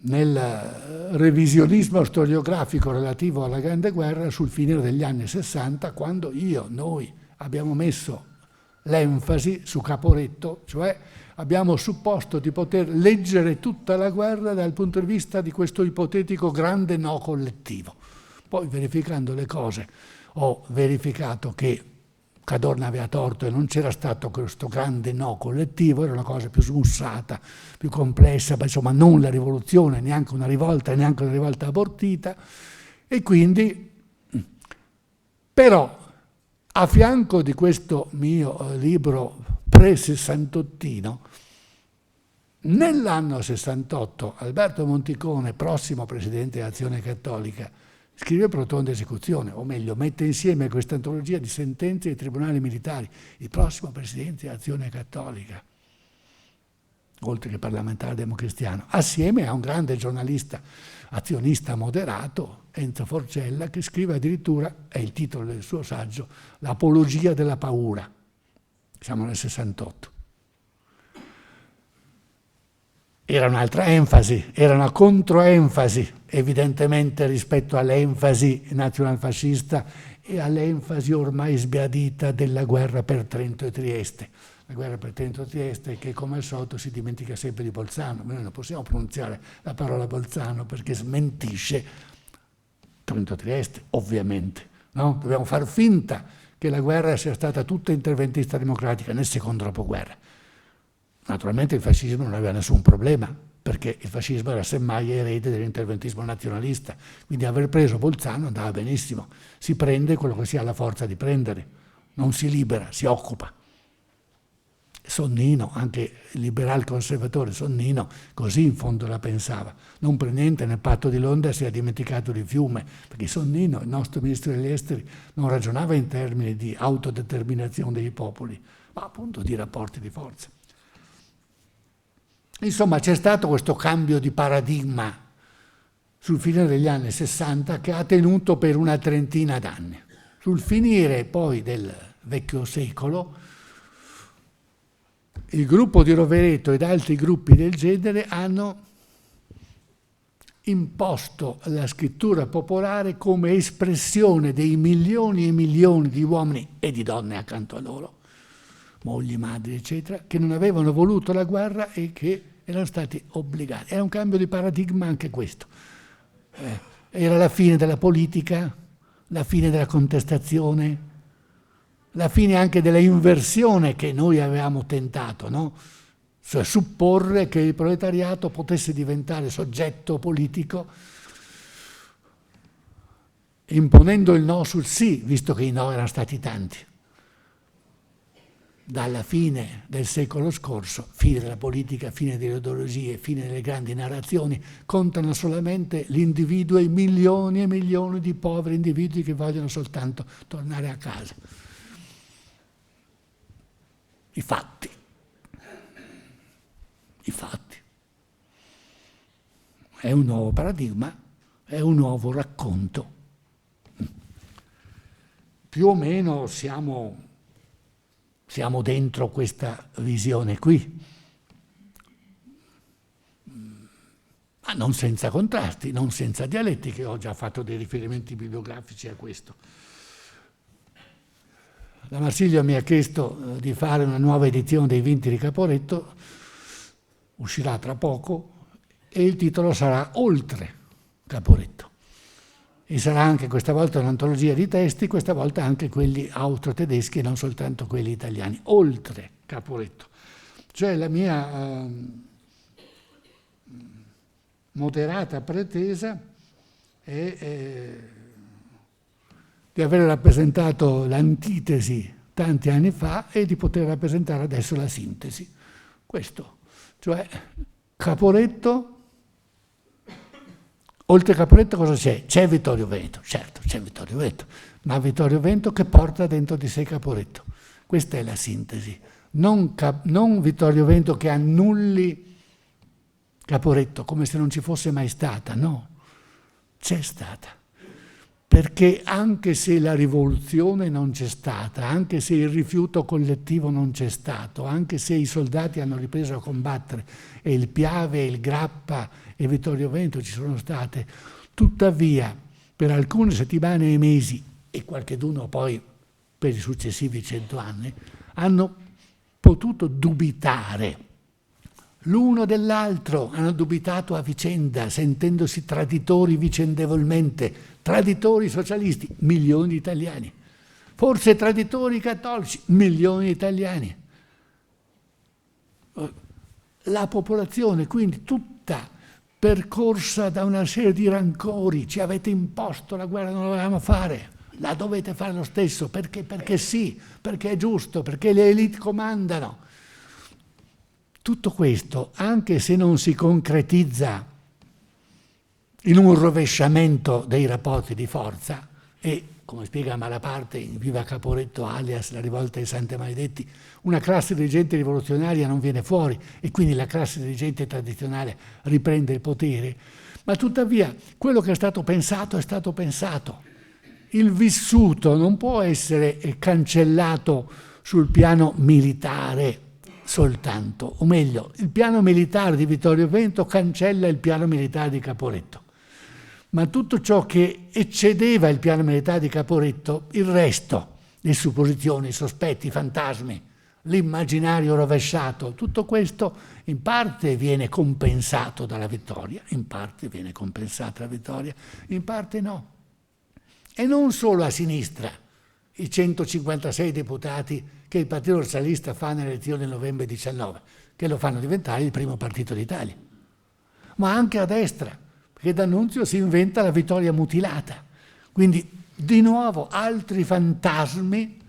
nel revisionismo storiografico relativo alla Grande Guerra sul finire degli anni 60, quando noi abbiamo messo l'enfasi su Caporetto, cioè abbiamo supposto di poter leggere tutta la guerra dal punto di vista di questo ipotetico grande no collettivo. Poi, verificando le cose, ho verificato che Cadorna aveva torto e non c'era stato questo grande no collettivo, era una cosa più smussata, più complessa, ma insomma non la rivoluzione, neanche una rivolta abortita, e quindi, però, a fianco di questo mio libro pre-sessantottino, nell'anno 68 Alberto Monticone, prossimo presidente dell'Azione Cattolica, scrive Protonda Esecuzione, o meglio, mette insieme questa antologia di sentenze dei tribunali militari, il prossimo presidente dell'Azione Cattolica, oltre che parlamentare democristiano, assieme a un grande giornalista azionista moderato, Enzo Forcella, che scrive addirittura, è il titolo del suo saggio, L'apologia della paura. Siamo nel 68. Era un'altra enfasi, era una controenfasi, evidentemente rispetto all'enfasi nazionalfascista e all'enfasi ormai sbiadita della guerra per Trento e Trieste. La guerra per Trento e Trieste che, come al solito, si dimentica sempre di Bolzano. Noi non possiamo pronunciare la parola Bolzano perché smentisce Trento e Trieste, ovviamente. No? Dobbiamo far finta che la guerra sia stata tutta interventista democratica nel secondo dopoguerra. Naturalmente il fascismo non aveva nessun problema, perché il fascismo era semmai erede dell'interventismo nazionalista, quindi aver preso Bolzano andava benissimo, si prende quello che si ha la forza di prendere, non si libera, si occupa. Sonnino, anche il liberal conservatore Sonnino, così in fondo la pensava. Non per niente nel patto di Londra si è dimenticato di Fiume, perché Sonnino, il nostro ministro degli esteri, non ragionava in termini di autodeterminazione dei popoli, ma appunto di rapporti di forza. Insomma, c'è stato questo cambio di paradigma sul finire degli anni 60 che ha tenuto per una trentina d'anni. Sul finire poi del vecchio secolo, il gruppo di Rovereto ed altri gruppi del genere hanno imposto la scrittura popolare come espressione dei milioni e milioni di uomini e di donne accanto a loro, mogli, madri, eccetera, che non avevano voluto la guerra e che erano stati obbligati. Era un cambio di paradigma anche questo. Era la fine della politica, la fine della contestazione, la fine anche della inversione che noi avevamo tentato, no? Cioè supporre che il proletariato potesse diventare soggetto politico imponendo il no sul sì, visto che i no erano stati tanti. Dalla fine del secolo scorso, fine della politica, fine delle ideologie, fine delle grandi narrazioni, contano solamente l'individuo e milioni di poveri individui che vogliono soltanto tornare a casa. I fatti. È un nuovo paradigma, è un nuovo racconto. Più o meno siamo dentro questa visione qui, ma non senza contrasti, non senza dialettiche. Ho già fatto dei riferimenti bibliografici a questo. la Marsiglia mi ha chiesto di fare una nuova edizione dei Vinti di Caporetto, uscirà tra poco, e il titolo sarà Oltre Caporetto. E sarà anche questa volta un'antologia di testi, questa volta anche quelli austro-tedeschi e non soltanto quelli italiani. Oltre Caporetto. Cioè la mia moderata pretesa è di aver rappresentato l'antitesi tanti anni fa e di poter rappresentare adesso la sintesi. Questo, cioè Caporetto, oltre Caporetto cosa c'è? C'è Vittorio Veneto, certo, c'è Vittorio Veneto, ma Vittorio Veneto che porta dentro di sé Caporetto. Questa è la sintesi. Non Vittorio Veneto che annulli Caporetto come se non ci fosse mai stata, no, c'è stata. Perché anche se la rivoluzione non c'è stata, anche se il rifiuto collettivo non c'è stato, anche se i soldati hanno ripreso a combattere e il Piave, il Grappa e Vittorio Veneto ci sono state, tuttavia per alcune settimane e mesi, e qualcheduno poi per i successivi 100 anni, hanno potuto dubitare l'uno dell'altro, hanno dubitato a vicenda, sentendosi traditori vicendevolmente, traditori socialisti, milioni di italiani, forse traditori cattolici, milioni di italiani. La popolazione quindi tutta percorsa da una serie di rancori, ci avete imposto la guerra, non la volevamo fare, la dovete fare lo stesso, perché? Perché sì, perché è giusto, perché le elite comandano. Tutto questo, anche se non si concretizza in un rovesciamento dei rapporti di forza, e come spiega Malaparte in Viva Caporetto alias La rivolta dei Santi Maledetti, una classe dirigente rivoluzionaria non viene fuori e quindi la classe dirigente tradizionale riprende il potere, ma tuttavia quello che è stato pensato è stato pensato. Il vissuto non può essere cancellato sul piano militare soltanto, o meglio, il piano militare di Vittorio Veneto cancella il piano militare di Caporetto, ma tutto ciò che eccedeva il piano militare di Caporetto, il resto, le supposizioni, i sospetti, i fantasmi, l'immaginario rovesciato, tutto questo in parte viene compensato dalla vittoria, in parte viene compensata la vittoria, in parte no. E non solo a sinistra, i 156 deputati che il Partito Socialista fa nelle elezioni del novembre 19, che lo fanno diventare il primo partito d'Italia, ma anche a destra, perché D'Annunzio si inventa la vittoria mutilata. Quindi, di nuovo, altri fantasmi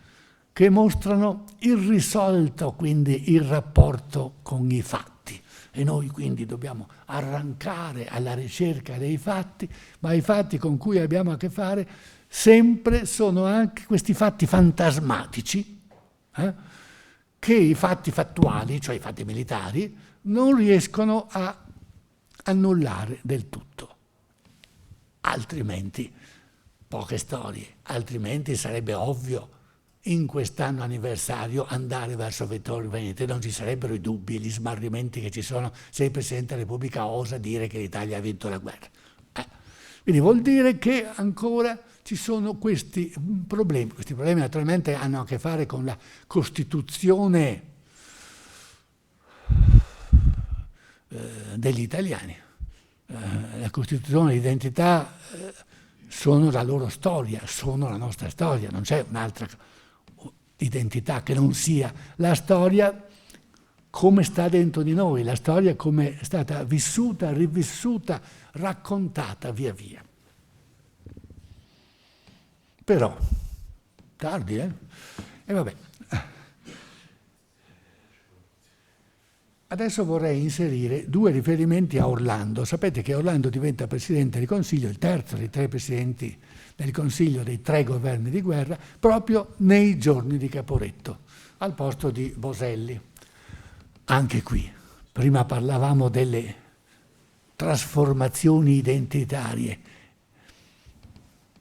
che mostrano irrisolto, quindi, il rapporto con i fatti. E noi quindi dobbiamo arrancare alla ricerca dei fatti, ma i fatti con cui abbiamo a che fare sempre sono anche questi fatti fantasmatici, che i fatti fattuali, cioè i fatti militari, non riescono a annullare del tutto. Altrimenti, poche storie, altrimenti sarebbe ovvio in quest'anno anniversario andare verso Vittorio Veneto, non ci sarebbero i dubbi e gli smarrimenti che ci sono se il Presidente della Repubblica osa dire che l'Italia ha vinto la guerra. Quindi vuol dire che ancora ci sono questi problemi. Questi problemi naturalmente hanno a che fare con la costituzione degli italiani. La costituzione, l'identità sono la loro storia, sono la nostra storia, non c'è un'altra identità che non sia la storia come sta dentro di noi, la storia come è stata vissuta, rivissuta, raccontata via via. Però, tardi, E vabbè. Adesso vorrei inserire 2 riferimenti a Orlando. Sapete che Orlando diventa Presidente del Consiglio, il terzo dei 3 Presidenti del Consiglio dei 3 governi di guerra, proprio nei giorni di Caporetto, al posto di Boselli. Anche qui, prima parlavamo delle trasformazioni identitarie.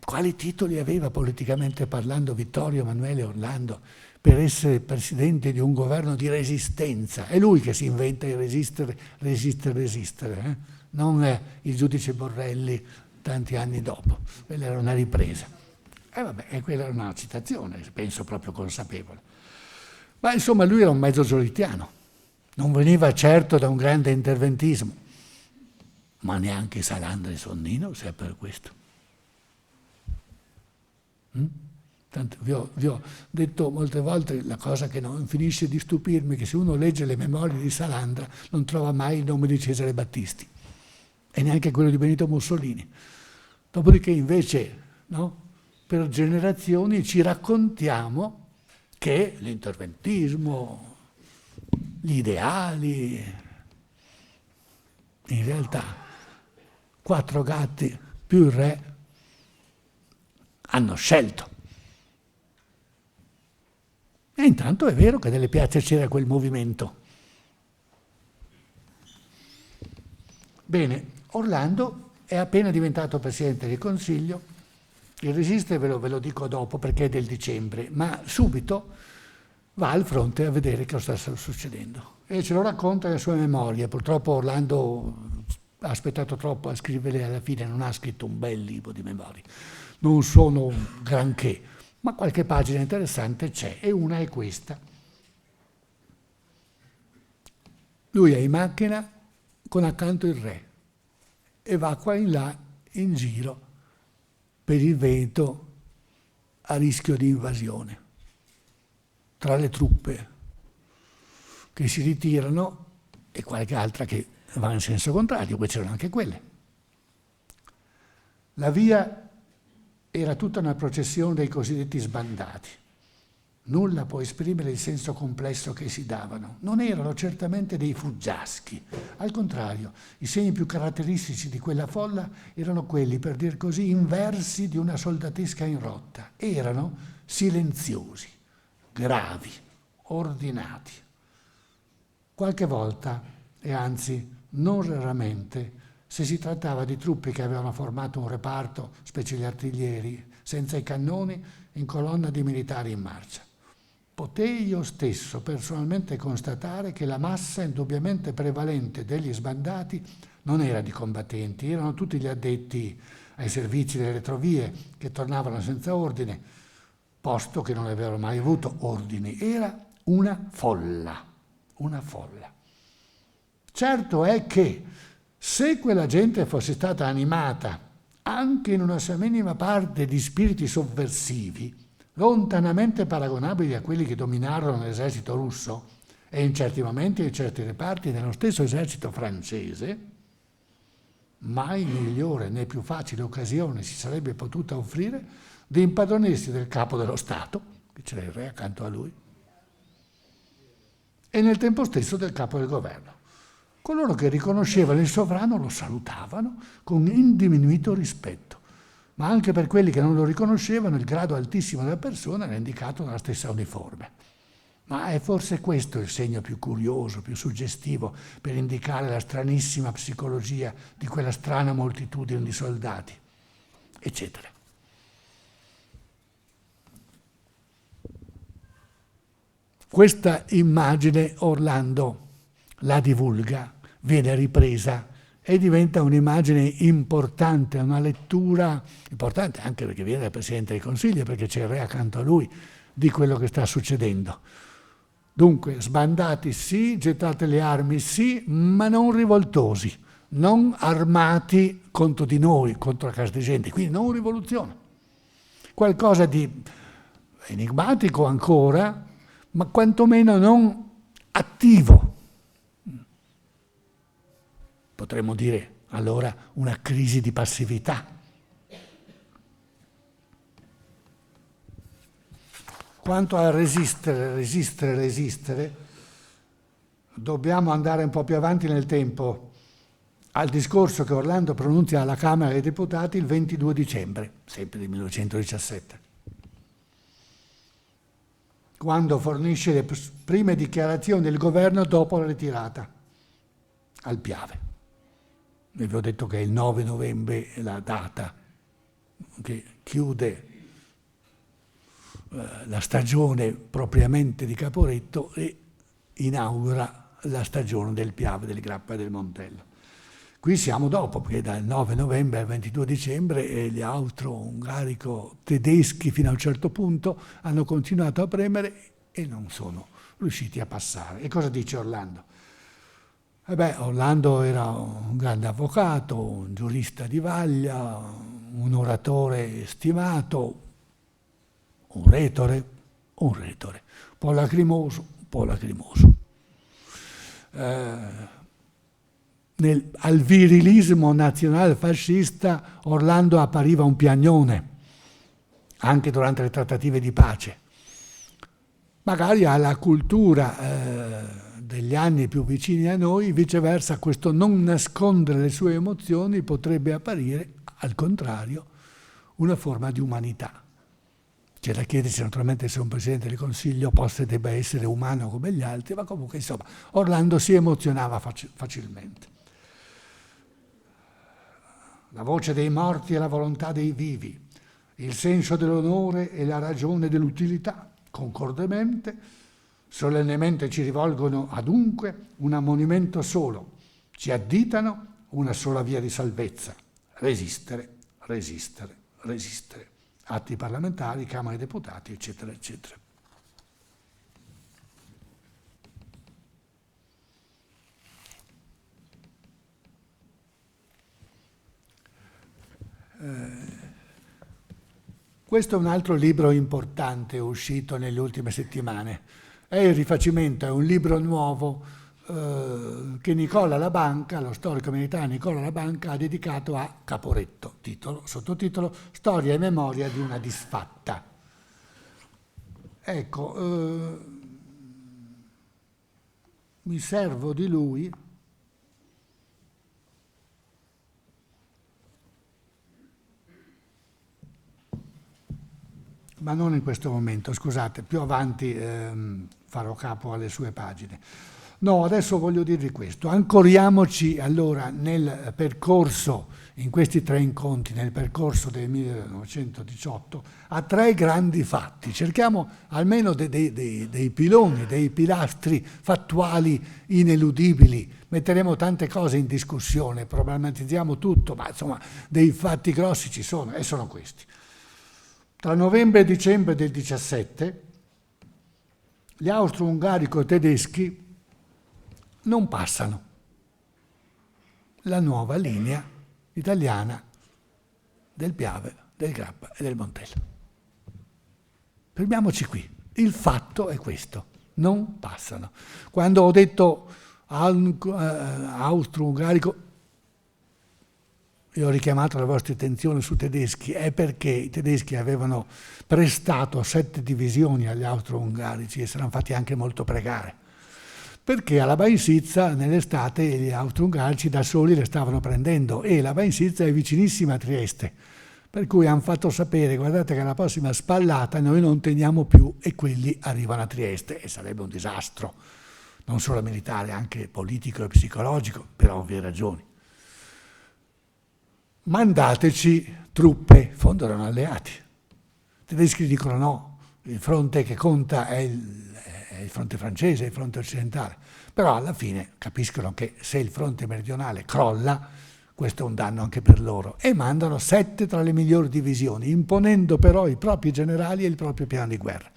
Quali titoli aveva politicamente parlando Vittorio Emanuele Orlando per essere presidente di un governo di resistenza? È lui che si inventa il resistere, non il giudice Borrelli tanti anni dopo. Quella era una ripresa. vabbè, e quella era una citazione, penso proprio consapevole. Ma insomma lui era un mezzo giolittiano, non veniva certo da un grande interventismo, ma neanche Salandra e Sonnino, se è per questo. Tanto vi ho detto molte volte la cosa che non finisce di stupirmi, che se uno legge le memorie di Salandra non trova mai il nome di Cesare Battisti e neanche quello di Benito Mussolini. Dopodiché invece, no, per generazioni ci raccontiamo che l'interventismo, gli ideali, in realtà 4 gatti più il re hanno scelto. E intanto è vero che nelle piazze c'era quel movimento. Bene, Orlando è appena diventato Presidente del Consiglio. Il Resistere ve lo dico dopo perché è del dicembre, ma subito va al fronte a vedere cosa sta succedendo. E ce lo racconta nelle sue memorie. Purtroppo Orlando ha aspettato troppo a scriverle, alla fine non ha scritto un bel libro di memorie. Non sono granché, ma qualche pagina interessante c'è, e una è questa. Lui è in macchina con accanto il re e va qua in là in giro per il Veneto a rischio di invasione. Tra le truppe che si ritirano e qualche altra che va in senso contrario, poi c'erano anche quelle. La via era tutta una processione dei cosiddetti sbandati. Nulla può esprimere il senso complesso che si davano. Non erano certamente dei fuggiaschi. Al contrario, i segni più caratteristici di quella folla erano quelli, per dir così, inversi di una soldatesca in rotta. Erano silenziosi, gravi, ordinati. Qualche volta, e anzi non raramente, se si trattava di truppe che avevano formato un reparto, specie gli artiglieri, senza i cannoni, in colonna di militari in marcia. Potei io stesso personalmente constatare che la massa indubbiamente prevalente degli sbandati non era di combattenti, erano tutti gli addetti ai servizi delle retrovie che tornavano senza ordine, posto che non avevano mai avuto ordini. Era una folla, una folla. Certo è che se quella gente fosse stata animata anche in una sua minima parte di spiriti sovversivi, lontanamente paragonabili a quelli che dominarono l'esercito russo e in certi momenti e in certi reparti dello stesso esercito francese, mai migliore né più facile occasione si sarebbe potuta offrire di impadronirsi del capo dello Stato, che c'era il re accanto a lui, e nel tempo stesso del capo del governo. Coloro che riconoscevano il sovrano lo salutavano con indiminuito rispetto, ma anche per quelli che non lo riconoscevano il grado altissimo della persona era indicato dalla stessa uniforme. Ma è forse questo il segno più curioso, più suggestivo per indicare la stranissima psicologia di quella strana moltitudine di soldati, eccetera. Questa immagine Orlando la divulga, viene ripresa e diventa un'immagine importante, una lettura importante anche perché viene dal Presidente del Consiglio, perché c'è il re accanto a lui, di quello che sta succedendo. Dunque, sbandati sì, gettate le armi sì, ma non rivoltosi, non armati contro di noi, contro la casa di gente, quindi non rivoluzione. Qualcosa di enigmatico ancora, ma quantomeno non attivo. Potremmo dire allora una crisi di passività. Quanto a resistere, dobbiamo andare un po' più avanti nel tempo, al discorso che Orlando pronuncia alla Camera dei Deputati il 22 dicembre, sempre del 1917, quando fornisce le prime dichiarazioni del governo dopo la ritirata al Piave. Vi ho detto che è il 9 novembre la data che chiude la stagione propriamente di Caporetto e inaugura la stagione del Piave, del Grappa e del Montello. Qui siamo dopo, perché dal 9 novembre al 22 dicembre gli austro-ungarico-tedeschi fino a un certo punto hanno continuato a premere e non sono riusciti a passare. E cosa dice Orlando? Orlando era un grande avvocato, un giurista di vaglia, un oratore stimato, un retore, un po' lacrimoso, un po' lacrimoso. Al virilismo nazional-fascista Orlando appariva un piagnone, anche durante le trattative di pace. Magari alla cultura degli anni più vicini a noi, viceversa, questo non nascondere le sue emozioni potrebbe apparire, al contrario, una forma di umanità. C'è da chiedersi naturalmente se un Presidente del Consiglio possa e debba essere umano come gli altri, ma comunque insomma Orlando si emozionava facilmente. La voce dei morti e la volontà dei vivi, il senso dell'onore e la ragione dell'utilità, concordemente, solennemente ci rivolgono adunque un ammonimento solo, ci additano una sola via di salvezza: resistere, resistere, resistere. Atti parlamentari, Camera dei Deputati, eccetera, eccetera. Questo è un altro libro importante uscito nelle ultime settimane. È Il rifacimento, è un libro nuovo che Nicola Labanca, lo storico militare Nicola Labanca, ha dedicato a Caporetto, sottotitolo Storia e memoria di una disfatta. Ecco, mi servo di lui ma non in questo momento, scusate, più avanti farò capo alle sue pagine. No, adesso voglio dirvi questo, ancoriamoci allora nel percorso, in questi 3 incontri, nel percorso del 1918, a 3 grandi fatti. Cerchiamo almeno dei piloni, dei pilastri fattuali ineludibili. Metteremo tante cose in discussione, problematizziamo tutto, ma insomma dei fatti grossi ci sono, e sono questi. Tra novembre e dicembre del 17 gli austro-ungarico-tedeschi non passano la nuova linea italiana del Piave, del Grappa e del Montello. Fermiamoci qui. Il fatto è questo: non passano. Quando ho detto austro-ungarico e ho richiamato la vostra attenzione sui tedeschi, è perché i tedeschi avevano prestato 7 divisioni agli austro-ungarici e si erano fatti anche molto pregare, perché alla Bain-Sizza nell'estate gli austro-ungarici da soli le stavano prendendo e la Bain-Sizza è vicinissima a Trieste, per cui hanno fatto sapere: guardate che alla prossima spallata noi non teniamo più e quelli arrivano a Trieste, e sarebbe un disastro, non solo militare, anche politico e psicologico, per ovvie ragioni. Mandateci truppe, in fondo erano alleati. I tedeschi dicono no, il fronte che conta è il fronte francese, il fronte occidentale, però alla fine capiscono che se il fronte meridionale crolla, questo è un danno anche per loro, e mandano 7 tra le migliori divisioni, imponendo però i propri generali e il proprio piano di guerra,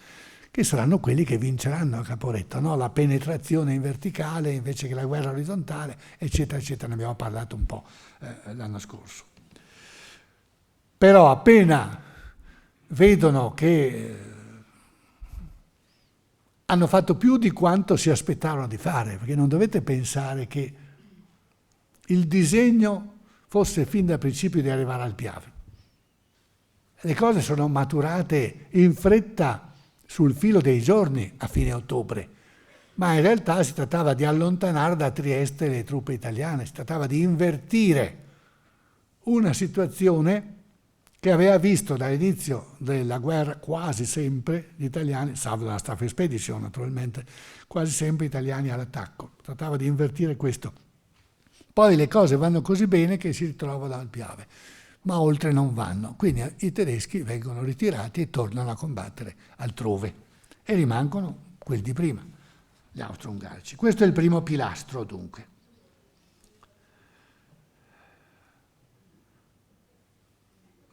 che saranno quelli che vinceranno a Caporetto, no? La penetrazione in verticale invece che la guerra orizzontale, eccetera, eccetera, ne abbiamo parlato un po' l'anno scorso. Però appena vedono che hanno fatto più di quanto si aspettavano di fare, perché non dovete pensare che il disegno fosse fin dal principio di arrivare al Piave. Le cose sono maturate in fretta sul filo dei giorni a fine ottobre, ma in realtà si trattava di allontanare da Trieste le truppe italiane, si trattava di invertire una situazione che aveva visto dall'inizio della guerra quasi sempre gli italiani, salvo la Staff Expedition naturalmente, quasi sempre italiani all'attacco. Trattava di invertire questo. Poi le cose vanno così bene che si ritrovano al Piave, ma oltre non vanno. Quindi i tedeschi vengono ritirati e tornano a combattere altrove e rimangono quelli di prima, gli austro-ungarici. Questo è il primo pilastro dunque.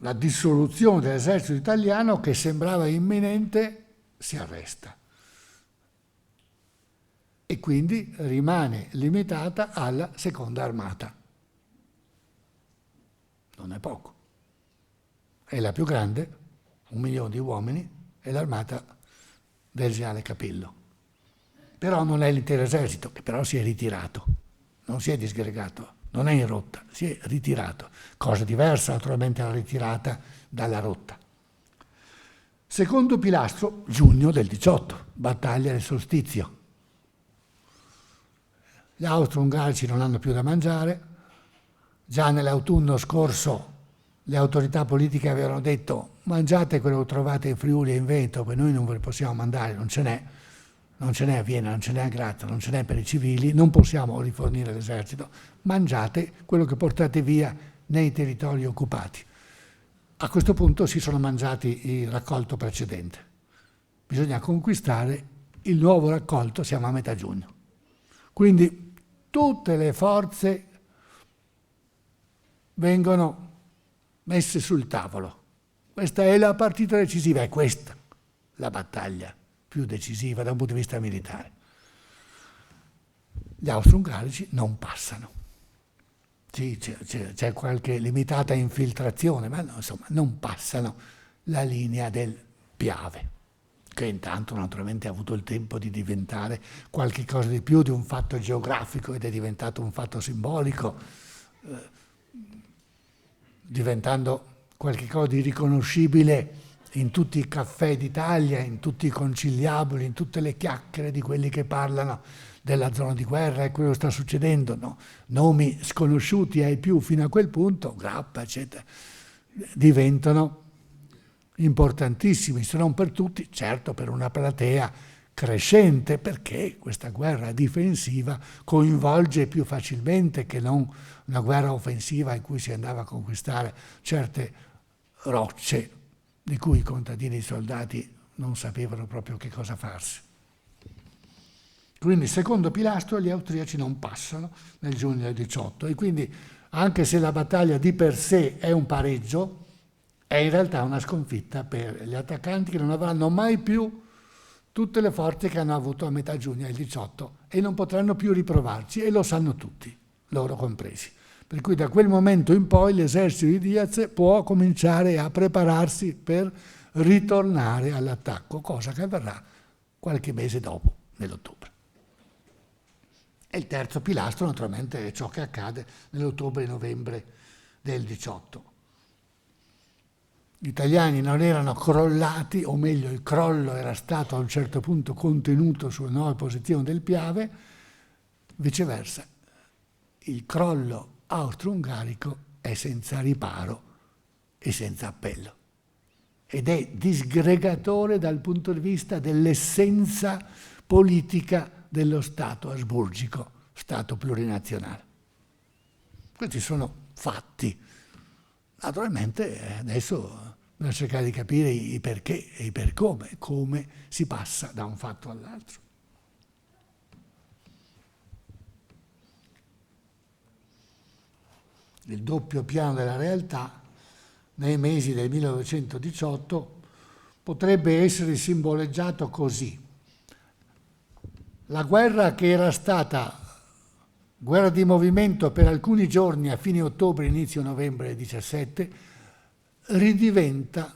la dissoluzione dell'esercito italiano che sembrava imminente si arresta e quindi rimane limitata alla seconda armata. Non è poco. È la più grande, 1 milione di uomini, è l'armata del generale Capillo. Però non è l'intero esercito, che però si è ritirato, non si è disgregato, non è in rotta, si è ritirato. Cosa diversa naturalmente la ritirata dalla rotta. Secondo pilastro, giugno del 18, battaglia del solstizio. Gli austro-ungarici non hanno più da mangiare, già nell'autunno scorso le autorità politiche avevano detto mangiate quello che trovate in Friuli e in Veneto, che noi non ve lo possiamo mandare, non ce n'è a Vienna, non ce n'è a Graz, non ce n'è per i civili, non possiamo rifornire l'esercito, mangiate quello che portate via nei territori occupati. A questo punto si sono mangiati il raccolto precedente. Bisogna conquistare il nuovo raccolto, siamo a metà giugno. Quindi tutte le forze vengono messe sul tavolo. Questa è la partita decisiva, è questa la battaglia più decisiva da un punto di vista militare. Gli austro-ungarici non passano. Sì, c'è qualche limitata infiltrazione, ma no, insomma non passano la linea del Piave, che intanto naturalmente ha avuto il tempo di diventare qualche cosa di più di un fatto geografico ed è diventato un fatto simbolico, diventando qualche cosa di riconoscibile in tutti i caffè d'Italia, in tutti i conciliaboli, in tutte le chiacchiere di quelli che parlano della zona di guerra e quello che sta succedendo, no? Nomi sconosciuti ai più fino a quel punto, Grappa, eccetera, diventano importantissimi, se non per tutti, certo per una platea crescente, perché questa guerra difensiva coinvolge più facilmente che non una guerra offensiva in cui si andava a conquistare certe rocce di cui i contadini e i soldati non sapevano proprio che cosa farsi. Quindi, secondo pilastro, gli austriaci non passano nel giugno del 18 e quindi, anche se la battaglia di per sé è un pareggio, è in realtà una sconfitta per gli attaccanti che non avranno mai più tutte le forze che hanno avuto a metà giugno del 18 e non potranno più riprovarci e lo sanno tutti, loro compresi. Per cui da quel momento in poi l'esercito di Diaz può cominciare a prepararsi per ritornare all'attacco, cosa che avverrà qualche mese dopo, nell'ottobre. E il terzo pilastro naturalmente è ciò che accade nell'ottobre e novembre del 18. Gli italiani non erano crollati, o meglio il crollo era stato a un certo punto contenuto sulle nuove posizioni del Piave, viceversa il crollo austro-ungarico è senza riparo e senza appello ed è disgregatore dal punto di vista dell'essenza politica dello Stato asburgico, Stato plurinazionale. Questi sono fatti. Naturalmente adesso bisogna cercare di capire i perché e i per come si passa da un fatto all'altro. Il doppio piano della realtà nei mesi del 1918 potrebbe essere simboleggiato così. La guerra che era stata guerra di movimento per alcuni giorni a fine ottobre, inizio novembre del 17, ridiventa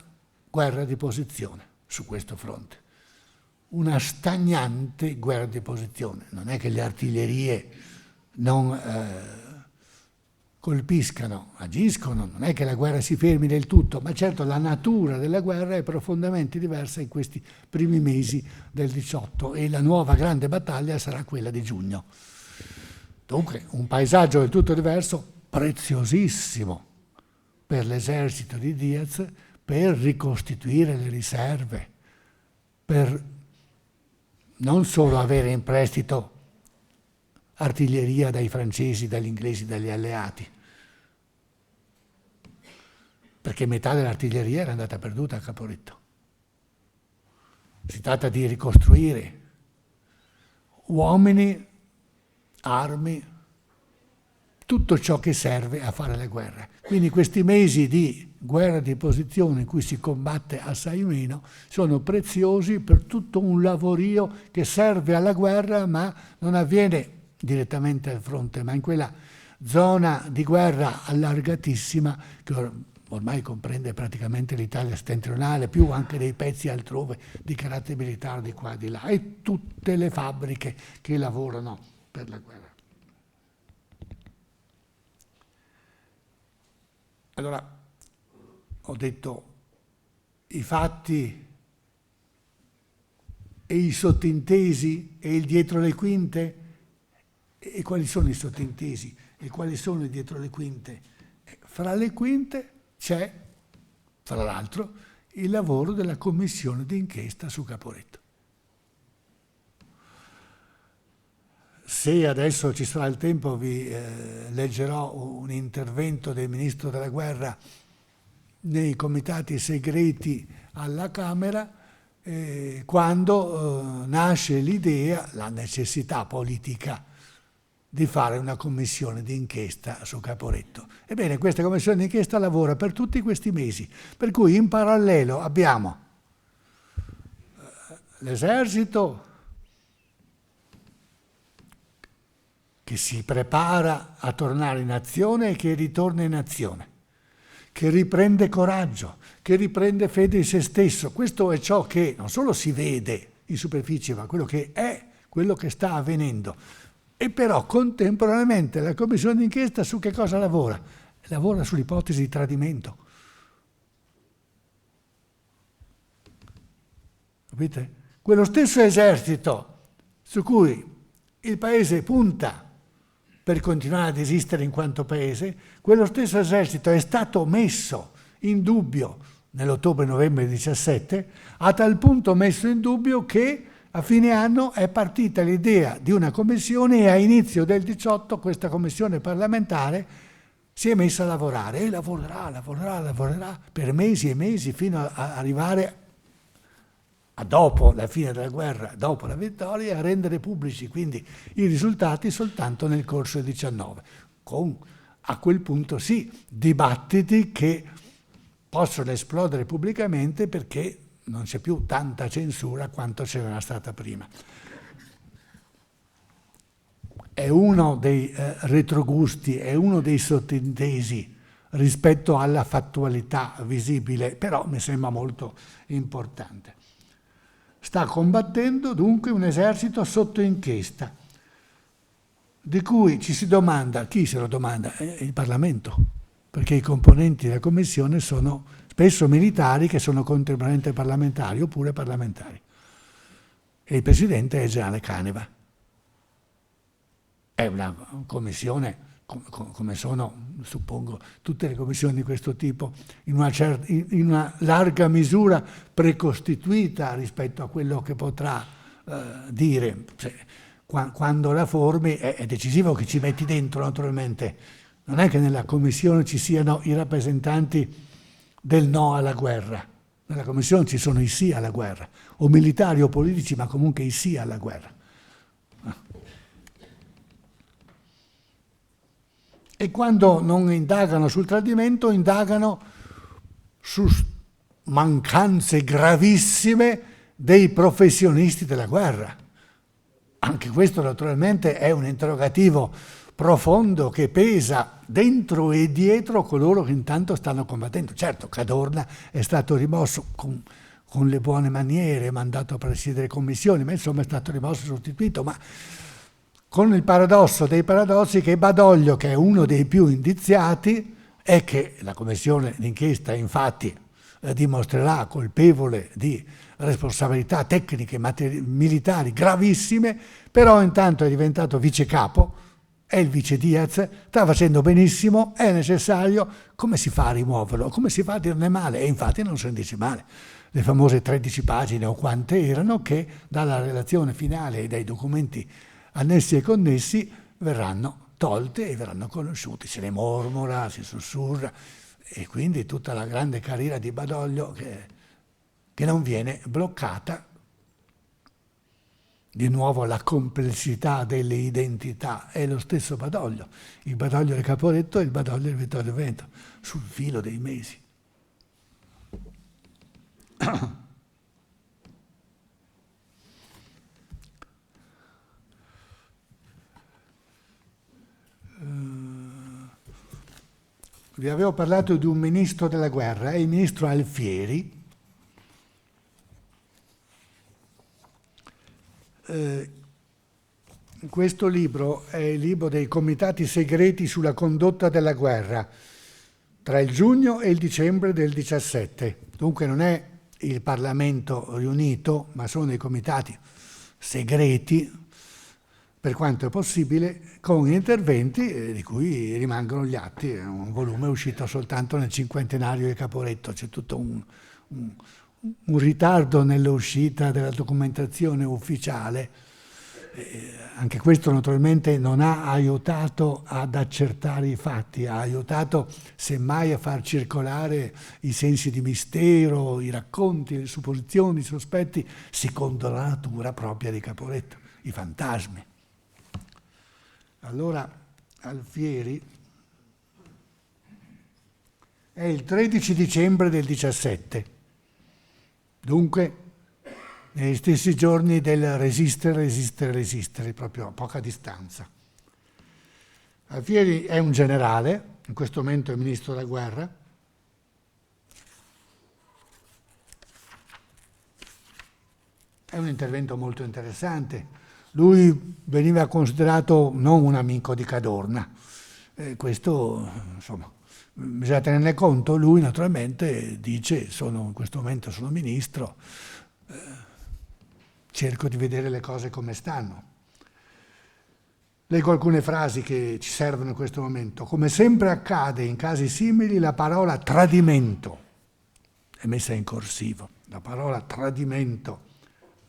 guerra di posizione su questo fronte. Una stagnante guerra di posizione. Non è che le artiglierie non colpiscano, agiscono, non è che la guerra si fermi del tutto, ma certo la natura della guerra è profondamente diversa in questi primi mesi del 18 e la nuova grande battaglia sarà quella di giugno. Dunque un paesaggio del tutto diverso, preziosissimo per l'esercito di Diaz per ricostituire le riserve, per non solo avere in prestito artiglieria dai francesi, dagli inglesi, dagli alleati, perché metà dell'artiglieria era andata perduta a Caporetto. Si tratta di ricostruire uomini, armi, tutto ciò che serve a fare le guerre. Quindi questi mesi di guerra di posizione in cui si combatte assai meno sono preziosi per tutto un lavorio che serve alla guerra, ma non avviene direttamente al fronte, ma in quella zona di guerra allargatissima che ormai comprende praticamente l'Italia settentrionale, più anche dei pezzi altrove di carattere militare di qua e di là, e tutte le fabbriche che lavorano per la guerra. Allora, ho detto i fatti e i sottintesi e il dietro le quinte. E quali sono i sottintesi e quali sono i dietro le quinte? Fra le quinte c'è, fra l'altro, il lavoro della commissione d'inchiesta su Caporetto. Se adesso ci sarà il tempo vi leggerò un intervento del Ministro della Guerra nei comitati segreti alla Camera quando nasce l'idea, la necessità politica di fare una commissione d'inchiesta su Caporetto. Ebbene, questa commissione d'inchiesta lavora per tutti questi mesi, per cui in parallelo abbiamo l'esercito che si prepara a tornare in azione e che ritorna in azione, che riprende coraggio, che riprende fede in se stesso. Questo è ciò che non solo si vede in superficie, ma quello che è, quello che sta avvenendo. E però contemporaneamente la commissione d'inchiesta su che cosa lavora? Lavora sull'ipotesi di tradimento. Capite? Quello stesso esercito su cui il paese punta per continuare ad esistere in quanto paese, quello stesso esercito è stato messo in dubbio nell'ottobre-novembre 17, a tal punto messo in dubbio che a fine anno è partita l'idea di una commissione e a inizio del 18 questa commissione parlamentare si è messa a lavorare e lavorerà per mesi e mesi fino a arrivare a dopo la fine della guerra, dopo la vittoria, a rendere pubblici quindi i risultati soltanto nel corso del 19, con a quel punto sì dibattiti che possono esplodere pubblicamente perché non c'è più tanta censura quanto c'era stata prima. È uno dei retrogusti, è uno dei sottintesi rispetto alla fattualità visibile, però mi sembra molto importante. Sta combattendo dunque un esercito sotto inchiesta, di cui ci si domanda, chi se lo domanda? Il Parlamento, perché i componenti della Commissione sono spesso militari che sono contemporaneamente parlamentari oppure parlamentari. E il Presidente è il generale Caneva. È una commissione, come sono, suppongo, tutte le commissioni di questo tipo, in una larga misura precostituita rispetto a quello che potrà dire. Quando la formi è decisivo che ci metti dentro, naturalmente. Non è che nella commissione ci siano i rappresentanti del no alla guerra. Nella commissione ci sono i sì alla guerra, o militari o politici, ma comunque i sì alla guerra. E quando non indagano sul tradimento, indagano su mancanze gravissime dei professionisti della guerra. Anche questo naturalmente è un interrogativo profondo che pesa dentro e dietro coloro che intanto stanno combattendo. Certo, Cadorna è stato rimosso con le buone maniere, mandato a presiedere commissioni, ma insomma è stato rimosso e sostituito, ma con il paradosso dei paradossi che Badoglio, che è uno dei più indiziati, è che la commissione d'inchiesta infatti dimostrerà colpevole di responsabilità tecniche militari gravissime, però intanto è diventato vice capo, è il vice Diaz, sta facendo benissimo, è necessario, come si fa a rimuoverlo? Come si fa a dirne male? E infatti non se ne dice male. Le famose 13 pagine o quante erano che dalla relazione finale e dai documenti annessi e connessi verranno tolte e verranno conosciuti, se ne mormora, si sussurra, e quindi tutta la grande carriera di Badoglio che non viene bloccata di nuovo la complessità delle identità, è lo stesso Badoglio, il Badoglio del Caporetto e il Badoglio del Vittorio Veneto, sul filo dei mesi. Vi avevo parlato di un ministro della guerra, è il ministro Alfieri. Questo libro è il libro dei comitati segreti sulla condotta della guerra tra il giugno e il dicembre del 17. Dunque non è il Parlamento riunito, ma sono i comitati segreti, per quanto è possibile, con interventi di cui rimangono gli atti. È un volume uscito soltanto nel cinquantenario di Caporetto, c'è tutto un ritardo nell'uscita della documentazione ufficiale. Anche questo naturalmente non ha aiutato ad accertare i fatti, ha aiutato semmai a far circolare i sensi di mistero, i racconti, le supposizioni, i sospetti, secondo la natura propria di Caporetto, i fantasmi. Allora Alfieri è il 13 dicembre del 17, dunque negli stessi giorni del resistere, proprio a poca distanza. Alfieri è un generale, in questo momento è ministro della guerra, è un intervento molto interessante. Lui veniva considerato non un amico di Cadorna, questo insomma bisogna tenerne conto. Lui naturalmente dice: in questo momento sono ministro, cerco di vedere le cose come stanno. Leggo alcune frasi che ci servono in questo momento. Come sempre accade in casi simili, la parola tradimento è messa in corsivo. La parola tradimento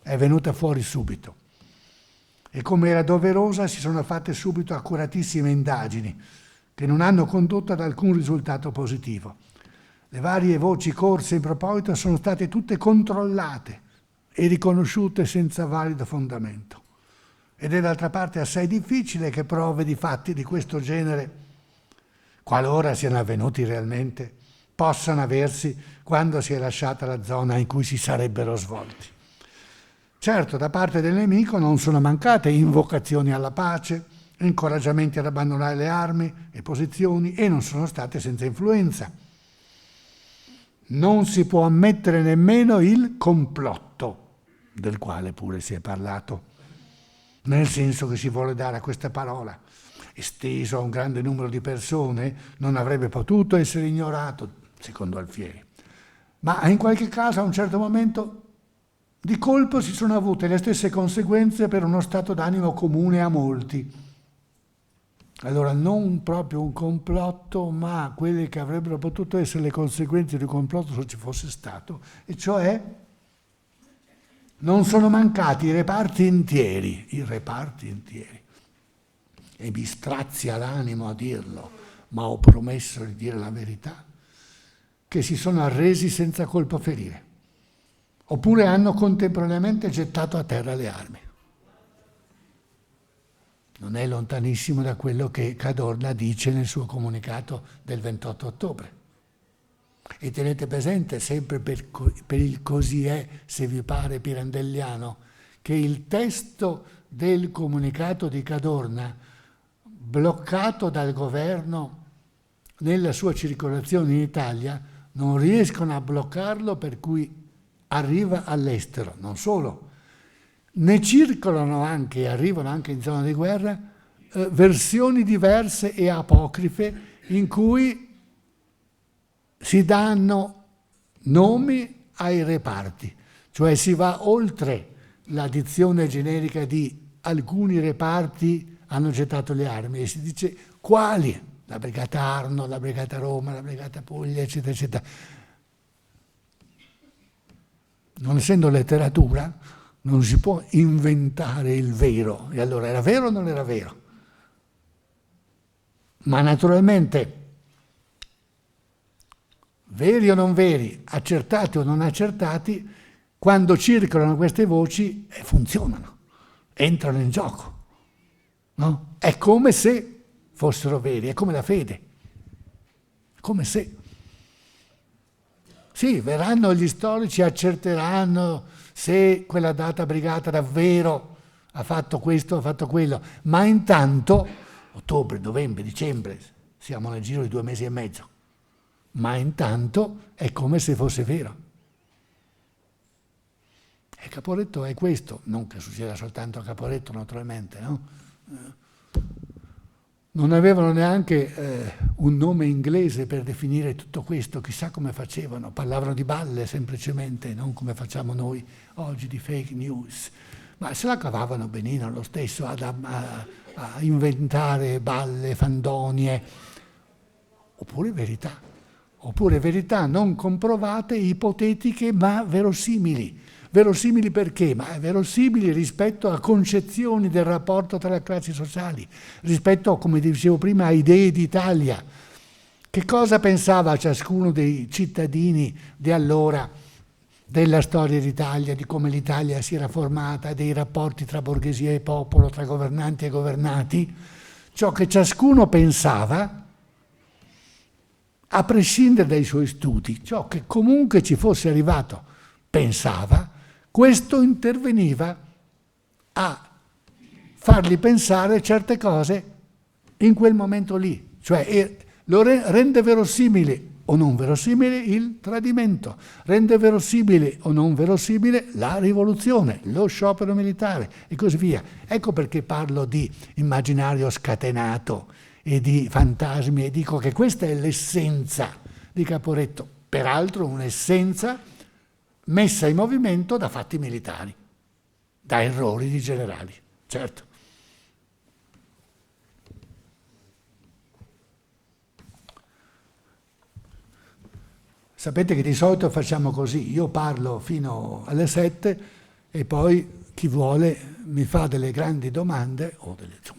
è venuta fuori subito. E come era doverosa, si sono fatte subito accuratissime indagini che non hanno condotto ad alcun risultato positivo. Le varie voci corse in proposito sono state tutte controllate e riconosciute senza valido fondamento. Ed è d'altra parte assai difficile che prove di fatti di questo genere, qualora siano avvenuti realmente, possano aversi quando si è lasciata la zona in cui si sarebbero svolti. Certo, da parte del nemico non sono mancate invocazioni alla pace, incoraggiamenti ad abbandonare le armi e posizioni, e non sono state senza influenza. Non si può ammettere nemmeno il complotto, del quale pure si è parlato, nel senso che si vuole dare a questa parola, esteso a un grande numero di persone, non avrebbe potuto essere ignorato, secondo Alfieri. Ma in qualche caso, a un certo momento, di colpo si sono avute le stesse conseguenze per uno stato d'animo comune a molti. Allora, non proprio un complotto, ma quelle che avrebbero potuto essere le conseguenze di un complotto se ci fosse stato, e cioè non sono mancati i reparti interi, e mi strazia l'animo a dirlo, ma ho promesso di dire la verità, che si sono arresi senza colpo ferire, oppure hanno contemporaneamente gettato a terra le armi. Non è lontanissimo da quello che Cadorna dice nel suo comunicato del 28 ottobre. E tenete presente, sempre per il così è, se vi pare pirandelliano, che il testo del comunicato di Cadorna, bloccato dal governo nella sua circolazione in Italia, non riescono a bloccarlo, per cui arriva all'estero. Non solo, ne circolano anche, e arrivano anche in zona di guerra, versioni diverse e apocrife in cui si danno nomi ai reparti, cioè si va oltre la dizione generica di alcuni reparti hanno gettato le armi e si dice quali, la Brigata Arno, la Brigata Roma, la Brigata Puglia, eccetera, eccetera. Non essendo letteratura, non si può inventare il vero. E allora era vero o non era vero? Ma naturalmente, veri o non veri, accertati o non accertati, quando circolano queste voci funzionano. entrano in gioco, no? È come se fossero veri, è come la fede, come se. Sì, verranno gli storici, accerteranno se quella data brigata davvero ha fatto questo, ha fatto quello, ma intanto, ottobre, novembre, dicembre, siamo nel giro di 2 mesi e mezzo, ma intanto è come se fosse vero. E Caporetto è questo, non che succeda soltanto a Caporetto naturalmente, no? Non avevano neanche un nome inglese per definire tutto questo, chissà come facevano, parlavano di balle semplicemente, non come facciamo noi oggi di fake news, ma se la cavavano benino lo stesso a inventare balle, fandonie, oppure verità non comprovate, ipotetiche ma verosimili. Verosimili perché? Ma verosimili rispetto a concezioni del rapporto tra le classi sociali, rispetto, come dicevo prima, a idee d'Italia. Che cosa pensava ciascuno dei cittadini di allora della storia d'Italia, di come l'Italia si era formata, dei rapporti tra borghesia e popolo, tra governanti e governati? Ciò che ciascuno pensava, a prescindere dai suoi studi, ciò che comunque ci fosse arrivato pensava, questo interveniva a fargli pensare certe cose in quel momento lì, cioè lo rende verosimile o non verosimile il tradimento, rende verosimile o non verosimile la rivoluzione, lo sciopero militare e così via. Ecco perché parlo di immaginario scatenato e di fantasmi e dico che questa è l'essenza di Caporetto, peraltro un'essenza messa in movimento da fatti militari, da errori di generali, certo. Sapete che di solito facciamo così, io parlo fino alle 7 e poi chi vuole mi fa delle grandi domande, o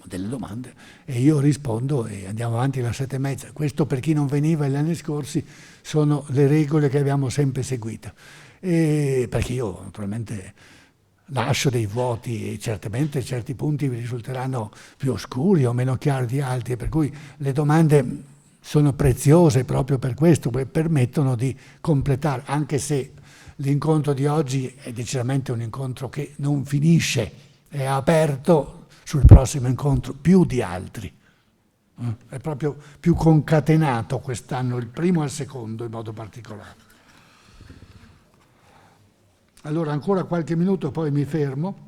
delle domande, e io rispondo e andiamo avanti alle 7:30. Questo per chi non veniva gli anni scorsi sono le regole che abbiamo sempre seguito. Perché io naturalmente lascio dei vuoti e certamente certi punti vi risulteranno più oscuri o meno chiari di altri, per cui le domande sono preziose proprio per questo, permettono di completare, anche se l'incontro di oggi è decisamente un incontro che non finisce, è aperto sul prossimo incontro più di altri. È proprio più concatenato quest'anno, il primo e il secondo in modo particolare. Allora ancora qualche minuto, poi mi fermo.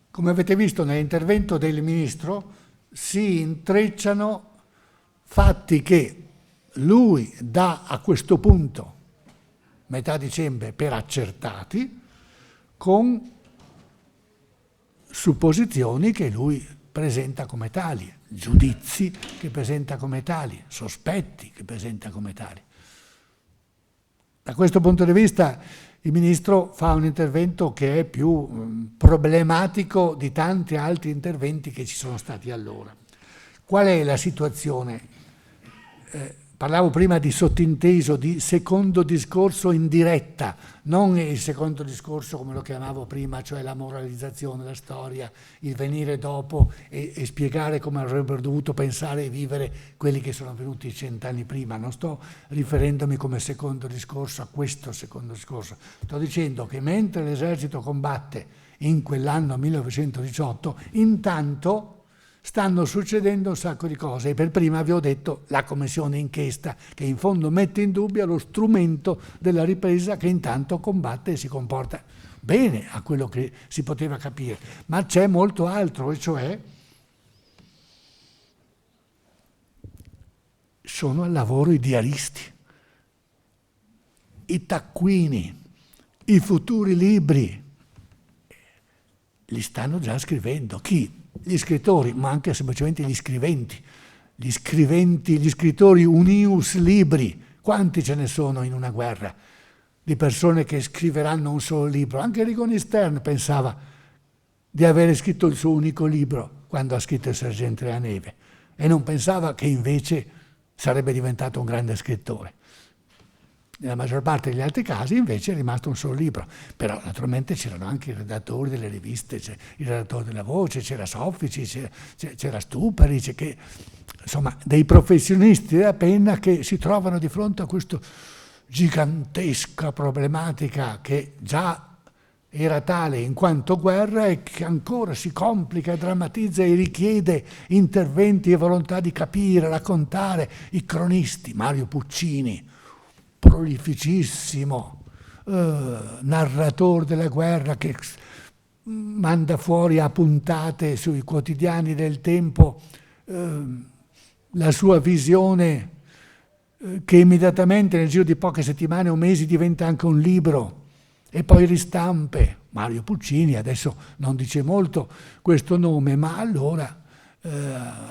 Come avete visto nell'intervento del Ministro, si intrecciano fatti che lui dà a questo punto, metà dicembre, per accertati, con supposizioni che lui presenta come tali, giudizi che presenta come tali, sospetti che presenta come tali. Da questo punto di vista il Ministro fa un intervento che è più problematico di tanti altri interventi che ci sono stati allora. Qual è la situazione? Parlavo prima di sottinteso, di secondo discorso in diretta, non il secondo discorso come lo chiamavo prima, cioè la moralizzazione, la storia, il venire dopo e spiegare come avrebbero dovuto pensare e vivere quelli che sono venuti 100 anni prima. Non sto riferendomi come secondo discorso a questo secondo discorso. Sto dicendo che mentre l'esercito combatte in quell'anno 1918, intanto stanno succedendo un sacco di cose e per prima vi ho detto la commissione inchiesta che in fondo mette in dubbio lo strumento della ripresa che intanto combatte e si comporta bene a quello che si poteva capire, ma c'è molto altro, e cioè sono al lavoro i diaristi, i taccuini, i futuri libri, li stanno già scrivendo. Chi? Gli scrittori, ma anche semplicemente gli scriventi, gli scrittori unius libri. Quanti ce ne sono in una guerra di persone che scriveranno un solo libro? Anche Rigoni Stern pensava di avere scritto il suo unico libro quando ha scritto Il sergente della neve e non pensava che invece sarebbe diventato un grande scrittore. Nella maggior parte degli altri casi invece è rimasto un solo libro, però naturalmente c'erano anche i redattori delle riviste, il redattore della Voce, c'era Soffici, c'era Stupari, insomma dei professionisti della penna che si trovano di fronte a questa gigantesca problematica che già era tale in quanto guerra e che ancora si complica, drammatizza e richiede interventi e volontà di capire, raccontare. I cronisti, Mario Puccini, prolificissimo narratore della guerra che manda fuori a puntate sui quotidiani del tempo la sua visione che immediatamente nel giro di poche settimane o mesi diventa anche un libro e poi ristampe. Mario Puccini adesso non dice molto questo nome, ma allora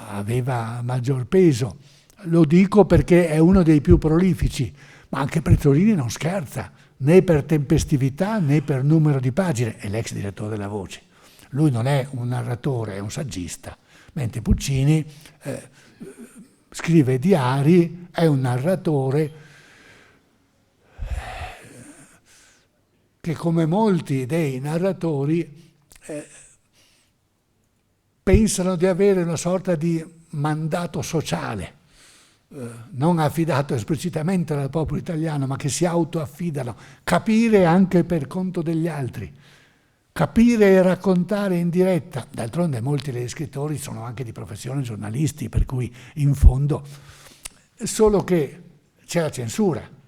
aveva maggior peso. Lo dico perché è uno dei più prolifici, ma anche Prezzolini non scherza, né per tempestività né per numero di pagine, è l'ex direttore della Voce. Lui non è un narratore, è un saggista, mentre Puccini scrive diari, è un narratore che come molti dei narratori pensano di avere una sorta di mandato sociale, non affidato esplicitamente dal popolo italiano, ma che si autoaffidano, capire anche per conto degli altri, capire e raccontare in diretta. D'altronde molti degli scrittori sono anche di professione giornalisti, per cui in fondo, solo che c'è la censura.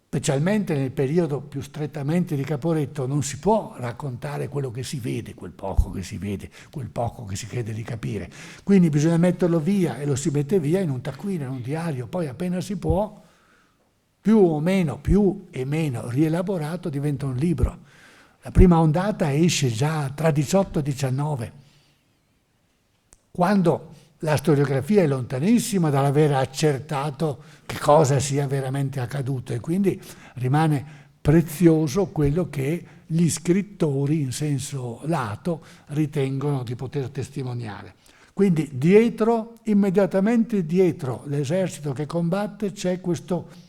Specialmente nel periodo più strettamente di Caporetto non si può raccontare quello che si vede, quel poco che si vede, quel poco che si crede di capire. Quindi bisogna metterlo via e lo si mette via in un taccuino, in un diario, poi appena si può, più e meno rielaborato diventa un libro. La prima ondata esce già tra 18 e 19, quando la storiografia è lontanissima dall'aver accertato che cosa sia veramente accaduto e quindi rimane prezioso quello che gli scrittori in senso lato ritengono di poter testimoniare. Quindi immediatamente dietro l'esercito che combatte c'è questo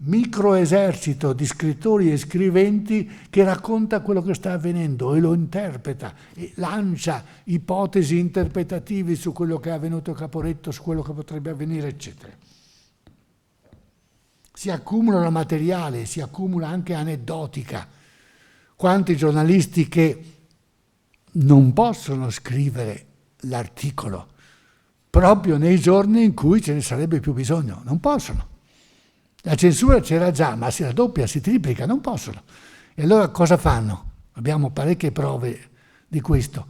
microesercito di scrittori e scriventi che racconta quello che sta avvenendo e lo interpreta e lancia ipotesi interpretative su quello che è avvenuto a Caporetto, su quello che potrebbe avvenire, eccetera. Si accumula materiale, si accumula anche aneddotica. Quanti giornalisti che non possono scrivere l'articolo proprio nei giorni in cui ce ne sarebbe più bisogno, non possono. La censura c'era già, ma si raddoppia, si triplica, non possono. E allora cosa fanno? Abbiamo parecchie prove di questo.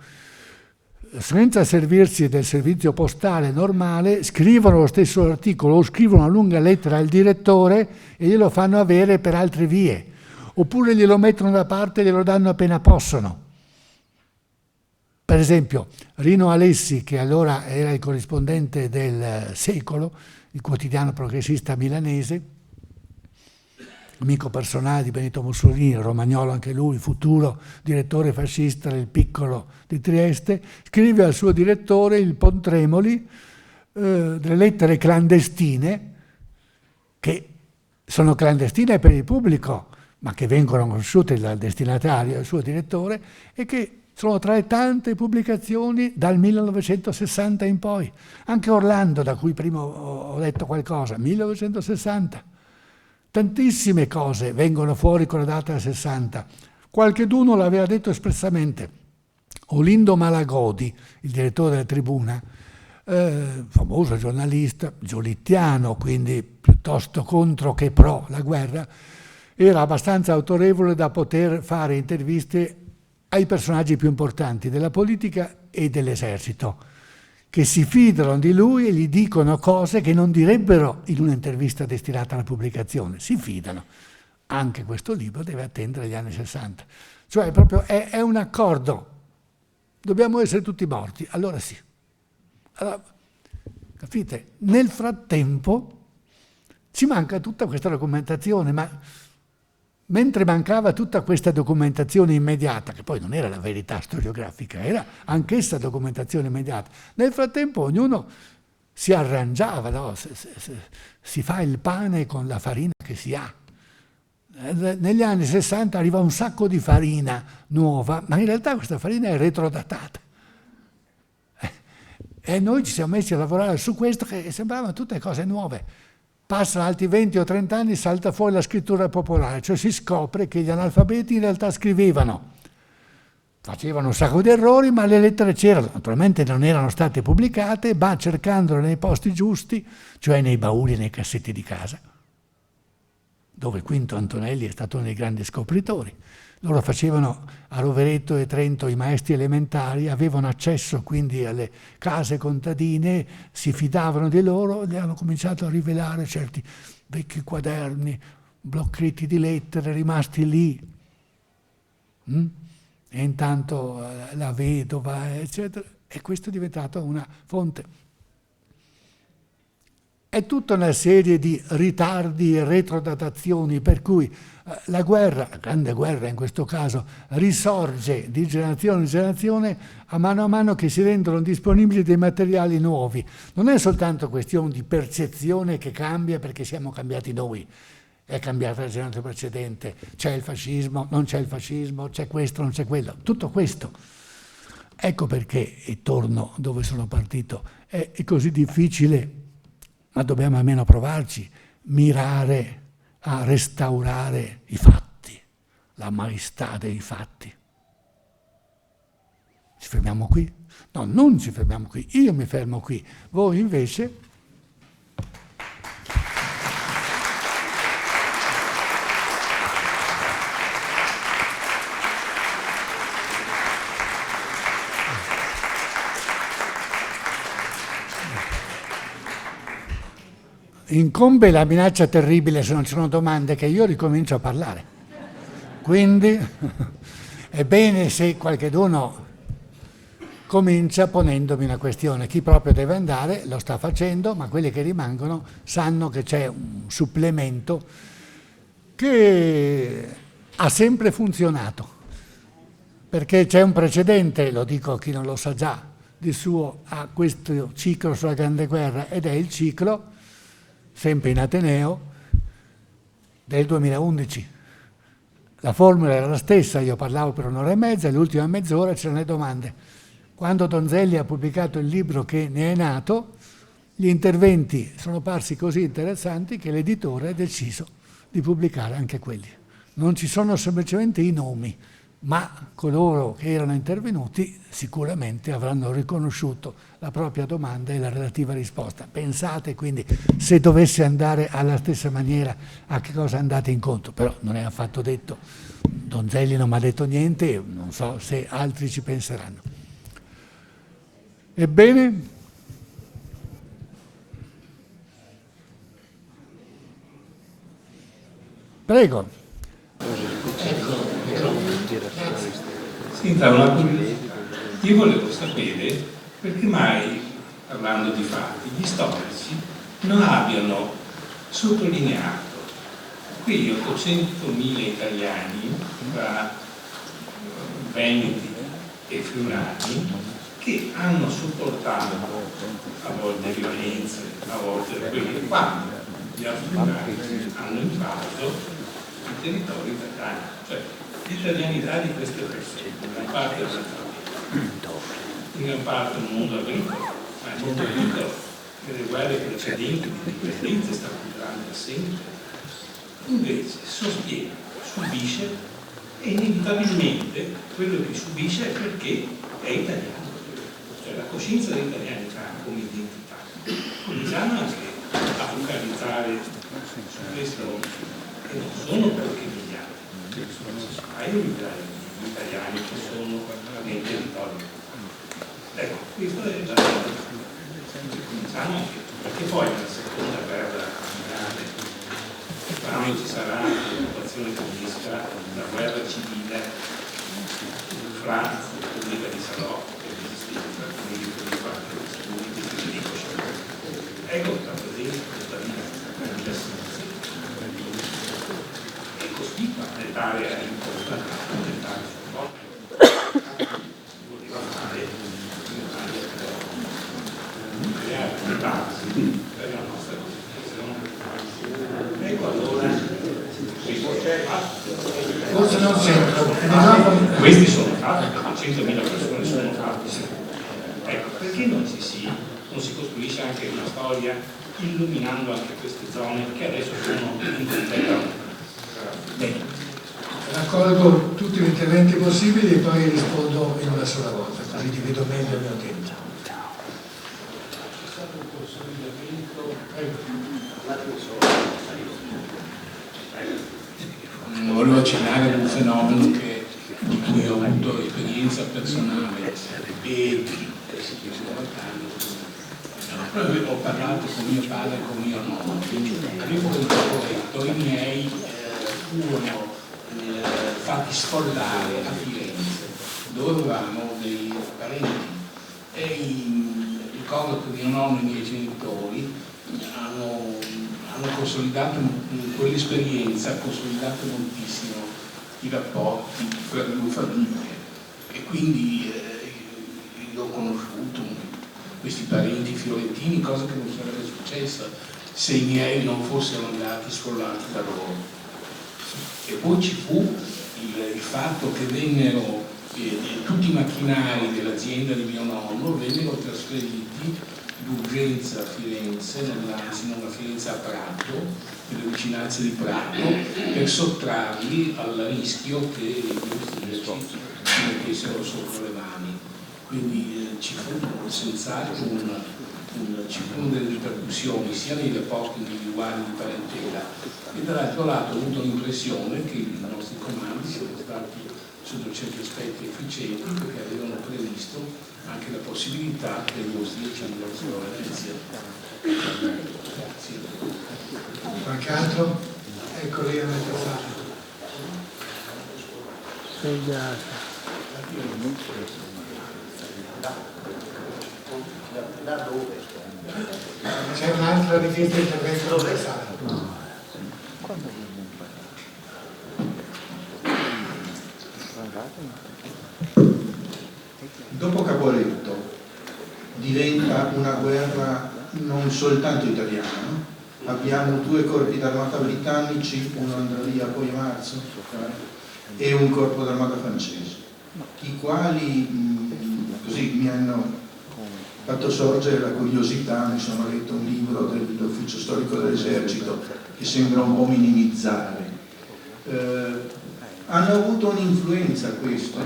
Senza servirsi del servizio postale normale, scrivono lo stesso articolo o scrivono una lunga lettera al direttore e glielo fanno avere per altre vie. Oppure glielo mettono da parte e glielo danno appena possono. Per esempio, Rino Alessi, che allora era il corrispondente del Secolo, il quotidiano progressista milanese, amico personale di Benito Mussolini, romagnolo anche lui, futuro direttore fascista del Piccolo di Trieste, scrive al suo direttore, il Pontremoli, delle lettere clandestine, che sono clandestine per il pubblico, ma che vengono conosciute dal destinatario, il suo direttore, e che sono tra le tante pubblicazioni dal 1960 in poi. Anche Orlando, da cui prima ho letto qualcosa, 1960. Tantissime cose vengono fuori con la data del 60. Qualcheduno l'aveva detto espressamente. Olindo Malagodi, il direttore della Tribuna, famoso giornalista, giolittiano, quindi piuttosto contro che pro la guerra, era abbastanza autorevole da poter fare interviste ai personaggi più importanti della politica e dell'esercito, che si fidano di lui e gli dicono cose che non direbbero in un'intervista destinata alla pubblicazione. Si fidano. Anche questo libro deve attendere gli anni 60. Cioè proprio è un accordo. Dobbiamo essere tutti morti. Allora sì. Allora, capite? Nel frattempo ci manca tutta questa documentazione, ma mentre mancava tutta questa documentazione immediata, che poi non era la verità storiografica, era anch'essa documentazione immediata, nel frattempo ognuno si arrangiava, no? Si fa il pane con la farina che si ha. Negli anni 60 arriva un sacco di farina nuova, ma in realtà questa farina è retrodatata. E noi ci siamo messi a lavorare su questo, che sembravano tutte cose nuove. Passano altri 20 o 30 anni, salta fuori la scrittura popolare, cioè si scopre che gli analfabeti in realtà scrivevano. Facevano un sacco di errori, ma le lettere c'erano, naturalmente non erano state pubblicate, ma cercandole nei posti giusti, cioè nei bauli e nei cassetti di casa, dove Quinto Antonelli è stato uno dei grandi scopritori. Loro facevano a Rovereto e Trento i maestri elementari, avevano accesso quindi alle case contadine, si fidavano di loro e hanno cominciato a rivelare certi vecchi quaderni, blocchetti di lettere rimasti lì. E intanto la vedova, eccetera, e questo è diventato una fonte. È tutta una serie di ritardi e retrodatazioni, per cui la guerra, la grande guerra in questo caso, risorge di generazione in generazione a mano che si rendono disponibili dei materiali nuovi. Non è soltanto questione di percezione che cambia perché siamo cambiati noi. È cambiata la generazione precedente, c'è il fascismo, non c'è il fascismo, c'è questo, non c'è quello, tutto questo. Ecco perché, e torno dove sono partito, è così difficile, ma dobbiamo almeno provarci, mirare a restaurare i fatti, la maestà dei fatti. Ci fermiamo qui? No, non ci fermiamo qui, io mi fermo qui, voi invece... Incombe la minaccia terribile, se non ci sono domande, che io ricomincio a parlare. Quindi è bene se qualcheduno comincia ponendomi una questione. Chi proprio deve andare lo sta facendo, ma quelli che rimangono sanno che c'è un supplemento che ha sempre funzionato. Perché c'è un precedente, lo dico a chi non lo sa già, di suo a questo ciclo sulla Grande Guerra, ed è il ciclo sempre in Ateneo, del 2011. La formula era la stessa, io parlavo per un'ora e mezza, e l'ultima mezz'ora c'erano le domande. Quando Donzelli ha pubblicato il libro che ne è nato, gli interventi sono parsi così interessanti che l'editore ha deciso di pubblicare anche quelli. Non ci sono semplicemente i nomi, ma coloro che erano intervenuti sicuramente avranno riconosciuto la propria domanda e la relativa risposta. Pensate quindi, se dovesse andare alla stessa maniera, a che cosa andate incontro, però non è affatto detto. Donzelli non mi ha detto niente, non so se altri ci penseranno. Ebbene, prego. Senta, una curiosità. Io volevo sapere perché mai, parlando di fatti, gli storici non abbiano sottolineato quegli 800.000 italiani tra veneti e friulani che hanno sopportato a volte violenze, a volte quelle quando gli africani hanno invaso i territori italiani, cioè l'italianità di queste persone, in gran parte in gran parte un mondo agricolo, ma soprattutto nelle guerre precedenti di indipendenza sta culturale sempre, invece sostiene, subisce e inevitabilmente quello che subisce è perché è italiano, cioè la coscienza dell'italianità come identità. Cominciamo anche a focalizzare su questo, che non sono pochi miliardi, sono paio di italiani che sono nei territori. Ecco, questo è già cominciamo anche, perché poi nella seconda guerra mondiale, quando ci sarà l'occupazione tedesca, la guerra civile fra la Repubblica di Salò e l'esistenza, quindi di parte dei studi di Federico Sciolti. Ecco la presenza della situazione. E cospicua nell'area importante, nell'area supporto. Voleva fare creare le basi per la nostra costituzione. Ecco allora, 100.000 persone sono fatte. Ecco, perché non si costruisce anche una storia illuminando anche queste zone che adesso sono in completa bene. Raccolgo tutti gli interventi possibili e poi rispondo in una sola volta, così divido meglio il mio tempo. Volevo accennare ad un fenomeno di cui ho avuto esperienza personale e ho parlato con mio padre e con mio nonno, quindi avevo un corretto, i miei furono fatti sfollare a Firenze, dove avevamo dei parenti e ricordo che mio nonno e i miei genitori hanno consolidato quell'esperienza, ha consolidato moltissimo i rapporti fra le due famiglie e quindi io ho conosciuto questi parenti fiorentini, cosa che non sarebbe successa se i miei non fossero andati sfollati da loro. E poi ci fu il fatto che vennero tutti i macchinari dell'azienda di mio nonno vennero trasferiti d'urgenza a Firenze, anzi non a Firenze, a Prato, nelle vicinanze di Prato, per sottrarli al rischio che gli austriaci si mettessero sopra le mani. Quindi ci fu senz'altro ci furono delle ripercussioni sia nei rapporti individuali di parentela e dall'altro lato ho avuto l'impressione che i nostri comandi siano stati sotto certi aspetti efficienti perché avevano previsto anche la possibilità che gli austriaci andassero a Venezia. Grazie. Qualche altro? Ecco lì a metà sala. C'è un'altra richiesta di intervento dove sala. Dopo Caporetto diventa una guerra non soltanto italiana, no? Abbiamo 2 corpi d'armata britannici, uno andrà via poi a marzo, e un corpo d'armata francese, i quali così mi hanno fatto sorgere la curiosità. Mi sono letto un libro dell'Ufficio Storico dell'Esercito che sembra un po' minimizzare. Hanno avuto un'influenza questo,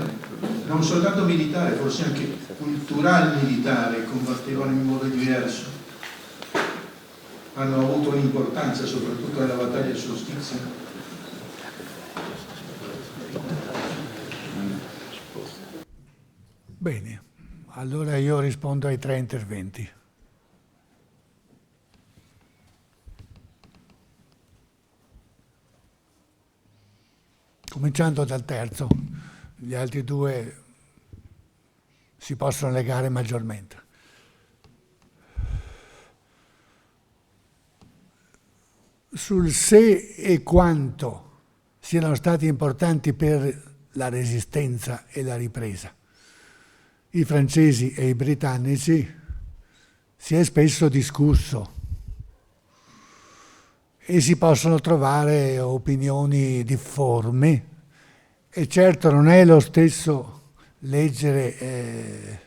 non soltanto militare, forse anche culturale militare, combattevano in modo diverso, hanno avuto un'importanza soprattutto nella battaglia del solstizio. Bene, allora io rispondo ai 3 interventi. Cominciando dal terzo, gli altri 2 si possono legare maggiormente. Sul se e quanto siano stati importanti per la resistenza e la ripresa i francesi e i britannici si è spesso discusso e si possono trovare opinioni difformi e certo non è lo stesso leggere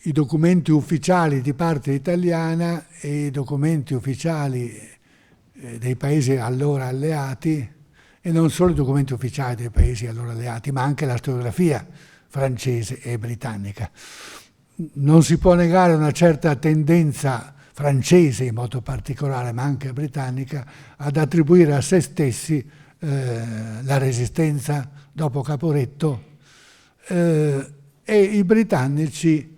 i documenti ufficiali di parte italiana e i documenti ufficiali dei paesi allora alleati, e non solo i documenti ufficiali dei paesi allora alleati, ma anche la storiografia francese e britannica. Non si può negare una certa tendenza francese in modo particolare, ma anche britannica, ad attribuire a se stessi la resistenza dopo Caporetto e i britannici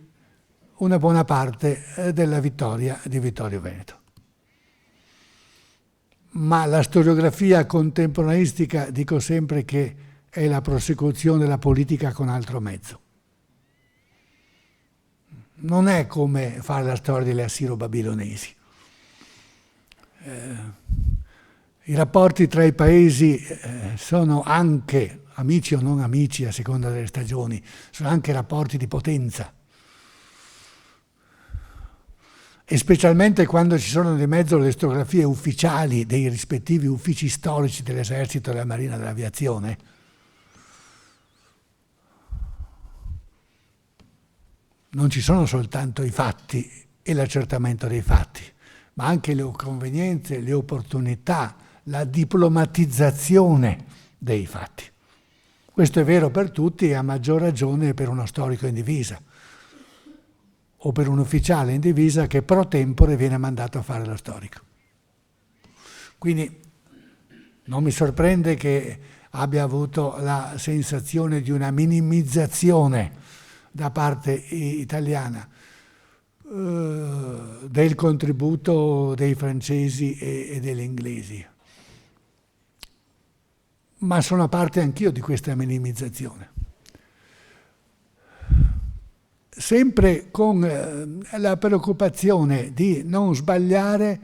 una buona parte della vittoria di Vittorio Veneto. Ma la storiografia contemporaneistica, dico sempre che è la prosecuzione della politica con altro mezzo. Non è come fare la storia delle assiro-babilonesi. I rapporti tra i paesi sono anche, amici o non amici a seconda delle stagioni, sono anche rapporti di potenza. E specialmente quando ci sono di mezzo le storiografie ufficiali dei rispettivi uffici storici dell'esercito, della marina, dell'aviazione, non ci sono soltanto i fatti e l'accertamento dei fatti, ma anche le convenienze, le opportunità, la diplomatizzazione dei fatti. Questo è vero per tutti e a maggior ragione per uno storico in divisa o per un ufficiale in divisa che pro tempore viene mandato a fare lo storico. Quindi non mi sorprende che abbia avuto la sensazione di una minimizzazione da parte italiana del contributo dei francesi e degli inglesi. Ma sono parte anch'io di questa minimizzazione. Sempre con la preoccupazione di non sbagliare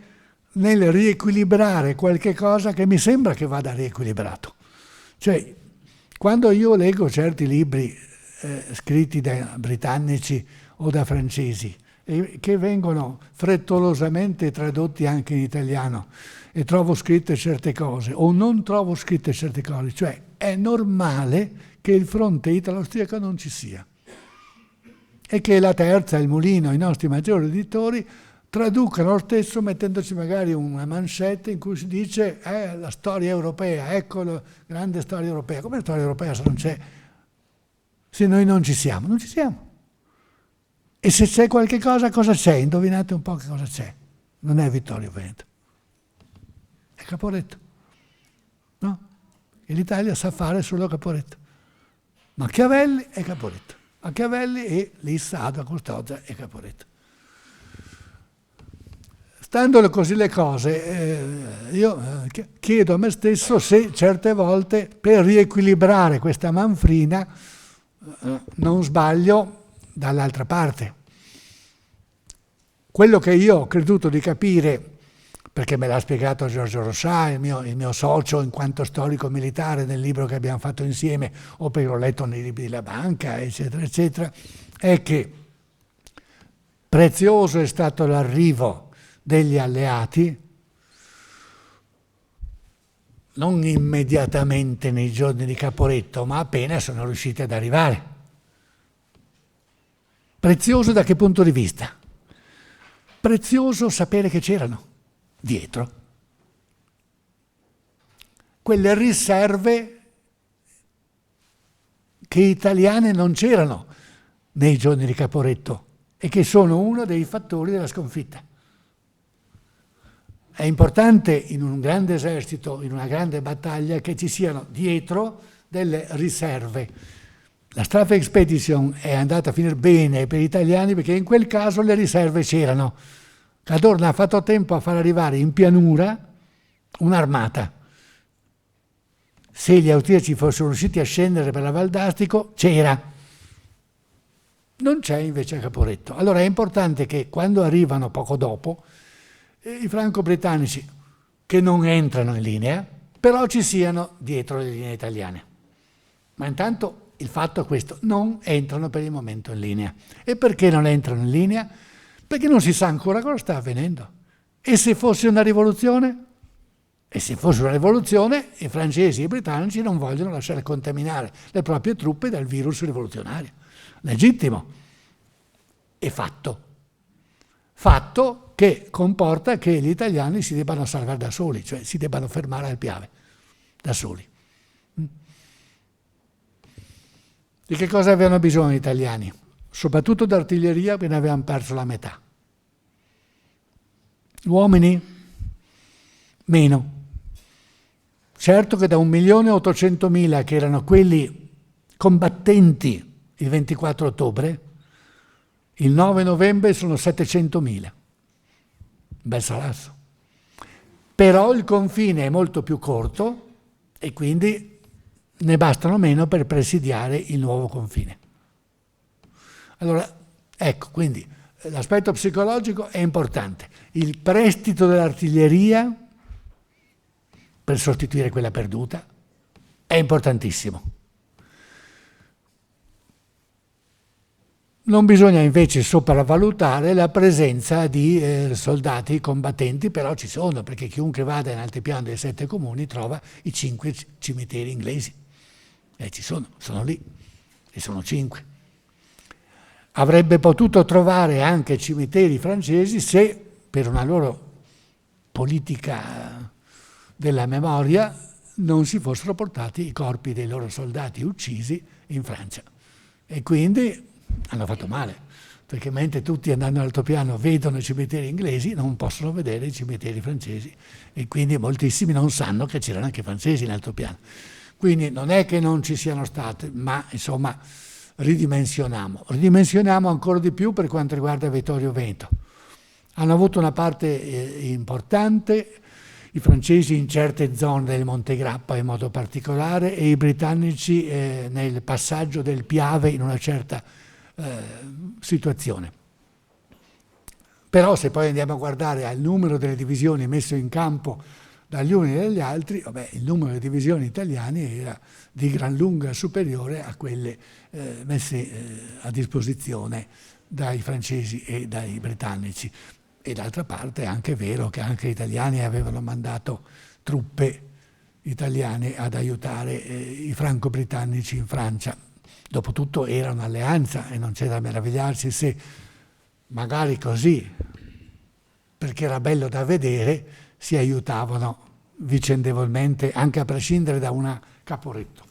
nel riequilibrare qualche cosa che mi sembra che vada riequilibrato. Cioè, quando io leggo certi libri scritti da britannici o da francesi e che vengono frettolosamente tradotti anche in italiano e trovo scritte certe cose o non trovo scritte certe cose, cioè è normale che il fronte italo-austriaco non ci sia e che la Terza, il Mulino, i nostri maggiori editori traducano lo stesso mettendoci magari una manchette in cui si dice la storia europea, ecco la grande storia europea. Come la storia europea se non c'è? Se noi non ci siamo? Non ci siamo. E se c'è qualche cosa, cosa c'è? Indovinate un po' che cosa c'è. Non è Vittorio Veneto. È Caporetto. No? E l'Italia sa fare solo Caporetto. Machiavelli è Caporetto. Machiavelli e Lissa, Adua, Custodia e Caporetto. Stando così le cose, io chiedo a me stesso se certe volte per riequilibrare questa manfrina non sbaglio dall'altra parte. Quello che io ho creduto di capire, perché me l'ha spiegato Giorgio Rossà, il mio socio in quanto storico militare nel libro che abbiamo fatto insieme, o perché l'ho letto nei libri della banca, eccetera, eccetera, è che prezioso è stato l'arrivo degli alleati, non immediatamente nei giorni di Caporetto, ma appena sono riusciti ad arrivare. Prezioso da che punto di vista? Prezioso sapere che c'erano dietro quelle riserve che italiane non c'erano nei giorni di Caporetto e che sono uno dei fattori della sconfitta. È importante in un grande esercito, in una grande battaglia, che ci siano dietro delle riserve. La Strafexpedition è andata a finire bene per gli italiani perché in quel caso le riserve c'erano. Cadorna ha fatto tempo a far arrivare in pianura un'armata. Se gli austriaci fossero riusciti a scendere per la Val d'Astico, c'era. Non c'è invece a Caporetto. Allora è importante che quando arrivano poco dopo, i franco-britannici che non entrano in linea, però ci siano dietro le linee italiane. Ma intanto il fatto è questo, non entrano per il momento in linea. E perché non entrano in linea? Perché non si sa ancora cosa sta avvenendo. E se fosse una rivoluzione? E se fosse una rivoluzione, i francesi e i britannici non vogliono lasciare contaminare le proprie truppe dal virus rivoluzionario. Legittimo. E fatto. Fatto che comporta che gli italiani si debbano salvare da soli, cioè si debbano fermare al Piave, da soli. Di che cosa avevano bisogno gli italiani? Soprattutto d'artiglieria, perché ne avevano perso la metà. Uomini? Meno. Certo che da 1.800.000 che erano quelli combattenti il 24 ottobre, il 9 novembre sono 700.000. Bel salasso. Però il confine è molto più corto e quindi ne bastano meno per presidiare il nuovo confine. Allora, ecco, quindi l'aspetto psicologico è importante. Il prestito dell'artiglieria per sostituire quella perduta è importantissimo. Non bisogna invece sopravvalutare la presenza di soldati combattenti, però ci sono, perché chiunque vada in altipiano dei 7 comuni trova i 5 cimiteri inglesi. Ci sono lì, e sono 5. avrebbe potuto trovare anche cimiteri francesi se, per una loro politica della memoria, non si fossero portati i corpi dei loro soldati uccisi in Francia. E quindi hanno fatto male, perché mentre tutti andando all'altopiano vedono i cimiteri inglesi, non possono vedere i cimiteri francesi, e quindi moltissimi non sanno che c'erano anche francesi in altopiano. Quindi non è che non ci siano state, ma insomma ridimensioniamo ancora di più per quanto riguarda Vittorio Veneto. Hanno avuto una parte importante i francesi in certe zone del Monte Grappa in modo particolare, e i britannici nel passaggio del Piave in una certa situazione. Però se poi andiamo a guardare al numero delle divisioni messo in campo dagli uni e dagli altri, il numero di divisioni italiane era di gran lunga superiore a quelle messe a disposizione dai francesi e dai britannici. E d'altra parte è anche vero che anche gli italiani avevano mandato truppe italiane ad aiutare i franco-britannici in Francia. Dopotutto era un'alleanza e non c'è da meravigliarsi se magari così, perché era bello da vedere, si aiutavano vicendevolmente, anche a prescindere da una Caporetto.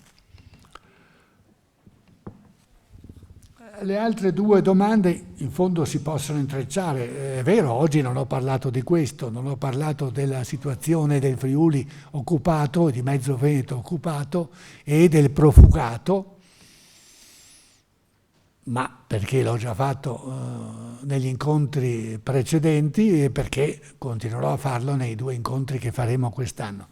Le altre due domande in fondo si possono intrecciare. È vero, oggi non ho parlato di questo, non ho parlato della situazione del Friuli occupato, di mezzo Veneto occupato e del profugato, ma perché l'ho già fatto negli incontri precedenti e perché continuerò a farlo nei 2 incontri che faremo quest'anno.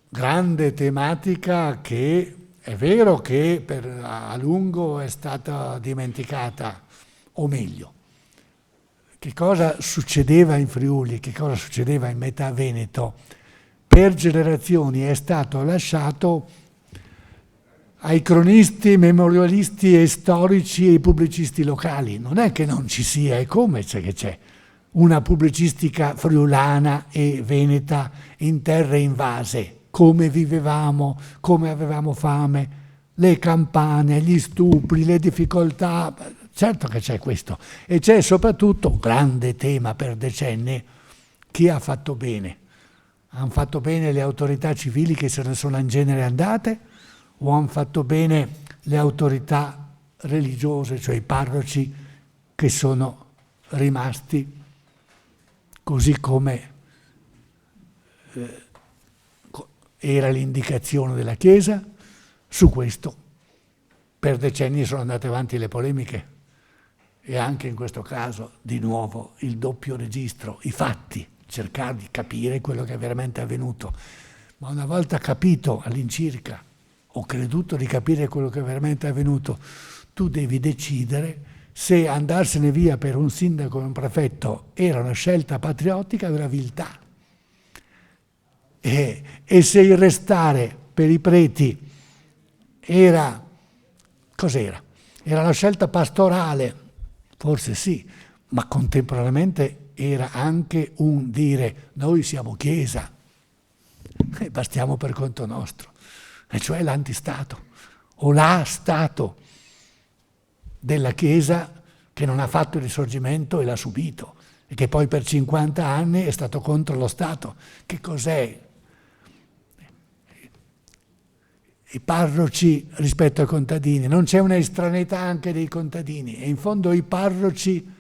Grande tematica che è vero che a lungo è stata dimenticata, o meglio, che cosa succedeva in Friuli, che cosa succedeva in metà Veneto, per generazioni è stato lasciato ai cronisti, memorialisti e storici e ai pubblicisti locali. Non è che non ci sia, è come che c'è una pubblicistica friulana e veneta in terre invase. Come vivevamo, come avevamo fame, le campane, gli stupri, le difficoltà, certo che c'è questo. E c'è soprattutto, grande tema per decenni, chi ha fatto bene. Hanno fatto bene le autorità civili che se ne sono in genere andate, o hanno fatto bene le autorità religiose, cioè i parroci che sono rimasti così come era l'indicazione della Chiesa? Su questo per decenni sono andate avanti le polemiche, e anche in questo caso di nuovo il doppio registro, i fatti, cercare di capire quello che è veramente avvenuto. Ma una volta capito all'incirca, o creduto di capire quello che è veramente avvenuto, tu devi decidere se andarsene via per un sindaco e un prefetto era una scelta patriottica o era viltà. E se il restare per i preti era, cos'era? Era una scelta pastorale, forse sì, ma contemporaneamente era anche un dire noi siamo Chiesa e bastiamo per conto nostro, e cioè l'antistato o l'A-Stato della Chiesa che non ha fatto il risorgimento e l'ha subito, e che poi per 50 anni è stato contro lo Stato. Che cos'è? I parroci rispetto ai contadini, non c'è una estraneità anche dei contadini, e in fondo i parroci,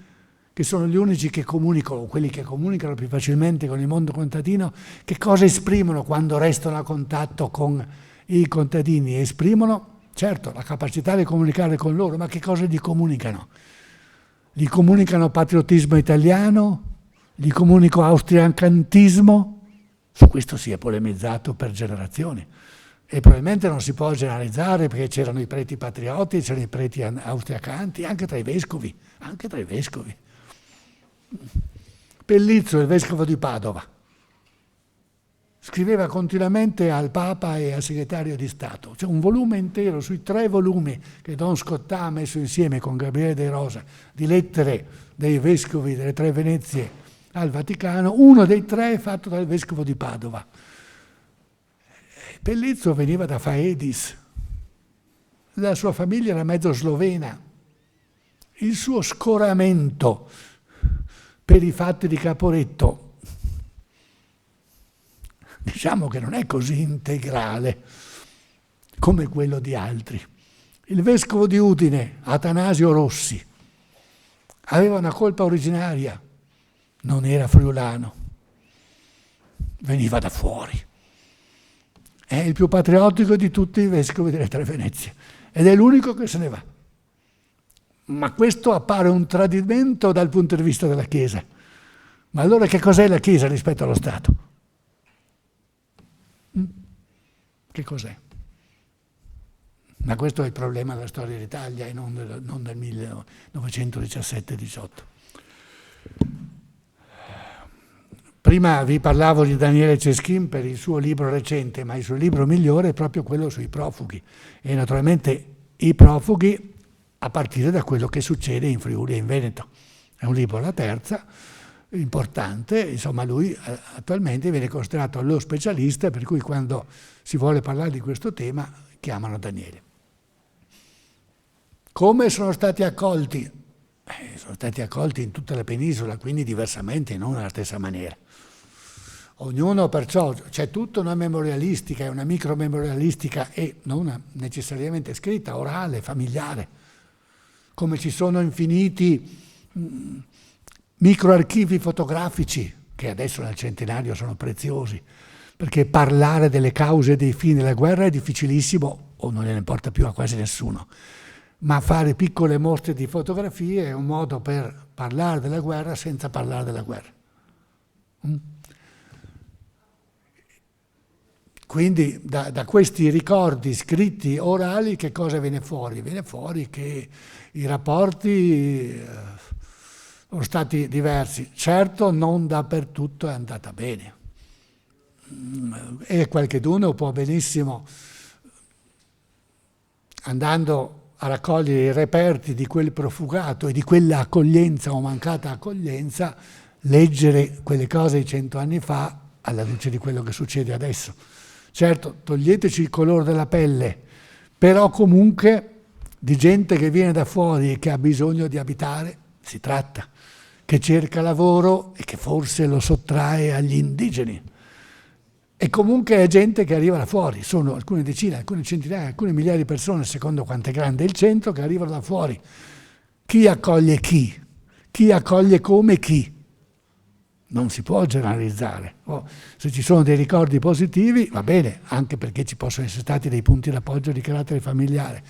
che sono gli unici che comunicano, quelli che comunicano più facilmente con il mondo contadino, che cosa esprimono quando restano a contatto con i contadini? Esprimono, certo, la capacità di comunicare con loro, ma che cosa gli comunicano? Gli comunicano patriottismo italiano? Gli comunicano austriacantismo? Su questo si è polemizzato per generazioni. E probabilmente non si può generalizzare, perché c'erano i preti patrioti, c'erano i preti austriacanti, anche tra i vescovi. Pellizzo, il vescovo di Padova, scriveva continuamente al Papa e al segretario di Stato. C'è un volume intero, sui 3 volumi che Don Scottà ha messo insieme con Gabriele De Rosa, di lettere dei vescovi delle 3 Venezie al Vaticano. Uno dei 3 è fatto dal vescovo di Padova. Pellizzo veniva da Faedis, la sua famiglia era mezzo slovena, il suo scoramento per i fatti di Caporetto, diciamo che non è così integrale come quello di altri. Il vescovo di Udine, Atanasio Rossi, aveva una colpa originaria, non era friulano, veniva da fuori. È il più patriottico di tutti i vescovi delle Tre Venezie ed è l'unico che se ne va. Ma questo appare un tradimento dal punto di vista della Chiesa. Ma allora che cos'è la Chiesa rispetto allo Stato? Che cos'è? Ma questo è il problema della storia d'Italia e non del 1917-18. Prima vi parlavo di Daniele Ceschin per il suo libro recente, ma il suo libro migliore è proprio quello sui profughi. E naturalmente i profughi a partire da quello che succede in Friuli e in Veneto. È un libro alla terza, importante, insomma lui attualmente viene considerato lo specialista, per cui quando si vuole parlare di questo tema chiamano Daniele. Come sono stati accolti? Sono stati accolti in tutta la penisola, quindi diversamente, non nella stessa maniera. Ognuno perciò, c'è tutta una memorialistica e una micromemorialistica e non necessariamente scritta, orale, familiare, come ci sono infiniti microarchivi fotografici, che adesso nel centenario sono preziosi, perché parlare delle cause e dei fini della guerra è difficilissimo, o non gliene importa più a quasi nessuno. Ma fare piccole mostre di fotografie è un modo per parlare della guerra senza parlare della guerra. Quindi da questi ricordi scritti orali che cosa viene fuori? Viene fuori che i rapporti sono stati diversi. Certo non dappertutto è andata bene. E qualcheduno può benissimo, andando a raccogliere i reperti di quel profugato e di quella accoglienza o mancata accoglienza, leggere quelle cose di 100 anni fa alla luce di quello che succede adesso. Certo, toglieteci il colore della pelle, però comunque di gente che viene da fuori e che ha bisogno di abitare, si tratta, che cerca lavoro e che forse lo sottrae agli indigeni. E comunque è gente che arriva da fuori, sono alcune decine, alcune centinaia, alcune migliaia di persone, secondo quanto è grande il centro, che arrivano da fuori. Chi accoglie chi? Chi accoglie come chi? Non si può generalizzare. Se ci sono dei ricordi positivi, va bene, anche perché ci possono essere stati dei punti d'appoggio di carattere familiare.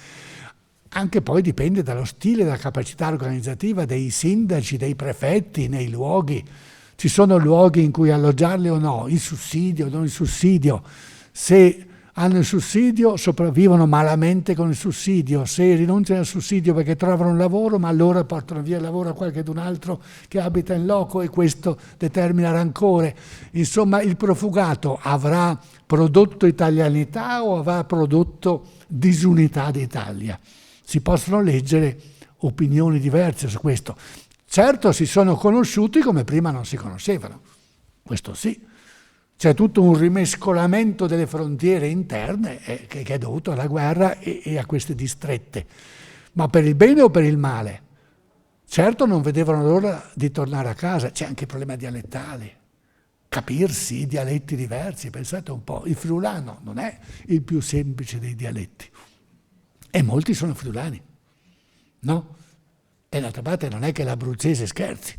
Anche poi dipende dallo stile, dalla capacità organizzativa dei sindaci, dei prefetti nei luoghi. Ci sono luoghi in cui alloggiarli o no, il sussidio, non il sussidio. Se hanno il sussidio sopravvivono malamente con il sussidio, se rinunciano al sussidio perché trovano un lavoro, ma allora portano via il lavoro a qualcun altro che abita in loco e questo determina rancore. Insomma, il profugato avrà prodotto italianità o avrà prodotto disunità d'Italia? Si possono leggere opinioni diverse su questo. Certo si sono conosciuti come prima non si conoscevano, questo sì. C'è tutto un rimescolamento delle frontiere interne che è dovuto alla guerra e a queste distrette. Ma per il bene o per il male? Certo non vedevano l'ora di tornare a casa, c'è anche il problema dialettale. Capirsi i dialetti diversi, pensate un po', il friulano non è il più semplice dei dialetti. E molti sono friulani, no? E d'altra parte non è che l'abruzzese scherzi.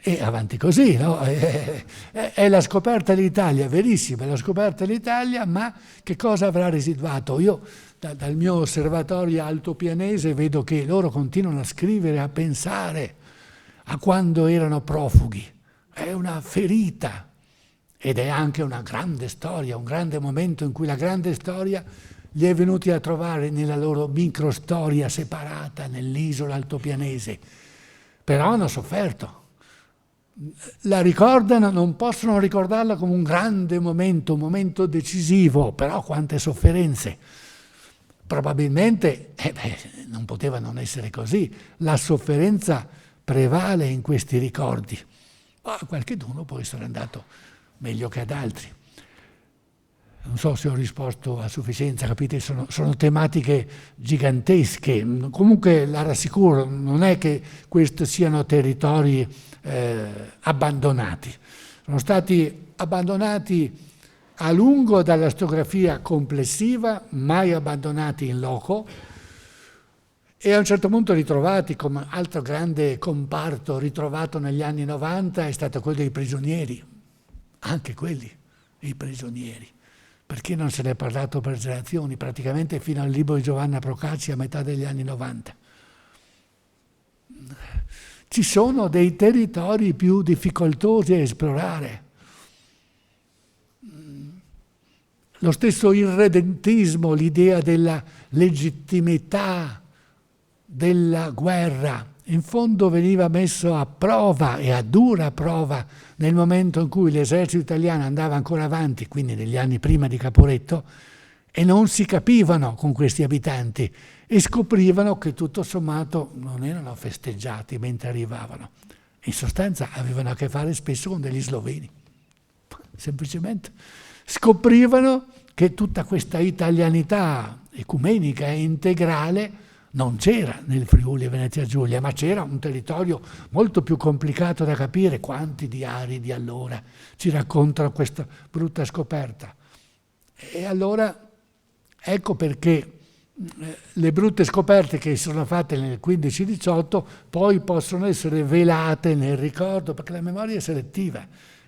E avanti così, no? È la scoperta dell'Italia, verissima, è la scoperta dell'Italia, ma che cosa avrà residuato? Io dal mio osservatorio altopianese vedo che loro continuano a scrivere, a pensare a quando erano profughi. È una ferita ed è anche una grande storia, un grande momento in cui la grande storia li è venuti a trovare nella loro microstoria separata nell'isola altopianese. Però hanno sofferto. La ricordano, non possono ricordarla come un grande momento, un momento decisivo, però quante sofferenze. Probabilmente non poteva non essere così. La sofferenza prevale in questi ricordi. Ma qualcheduno può essere andato meglio che ad altri. Non so se ho risposto a sufficienza, capite? Sono tematiche gigantesche. Comunque la rassicuro, non è che questi siano territori abbandonati. Sono stati abbandonati a lungo dalla storiografia complessiva, mai abbandonati in loco, e a un certo punto ritrovati, come altro grande comparto ritrovato negli anni 90 è stato quello dei prigionieri, anche quelli, i prigionieri. Perché non se ne è parlato per generazioni, praticamente fino al libro di Giovanna Procacci a metà degli anni 90. Ci sono dei territori più difficoltosi a esplorare. Lo stesso irredentismo, l'idea della legittimità della guerra, in fondo veniva messo a prova e a dura prova nel momento in cui l'esercito italiano andava ancora avanti, quindi negli anni prima di Caporetto, e non si capivano con questi abitanti e scoprivano che tutto sommato non erano festeggiati mentre arrivavano. In sostanza avevano a che fare spesso con degli sloveni. Semplicemente scoprivano che tutta questa italianità ecumenica e integrale non c'era nel Friuli Venezia Giulia, ma c'era un territorio molto più complicato da capire. Quanti diari di allora ci raccontano questa brutta scoperta. E allora ecco perché le brutte scoperte che si sono fatte nel 15-18 poi possono essere velate nel ricordo, perché la memoria è selettiva.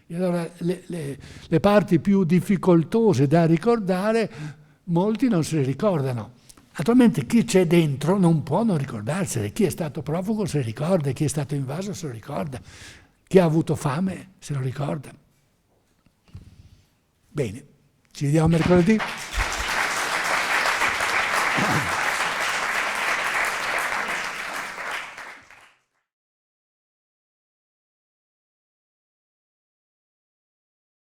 E allora le parti più difficoltose da ricordare, molti non se le ricordano. Attualmente chi c'è dentro non può non ricordarsene, chi è stato profugo se lo ricorda, chi è stato invaso se lo ricorda, chi ha avuto fame se lo ricorda. Bene, ci vediamo mercoledì.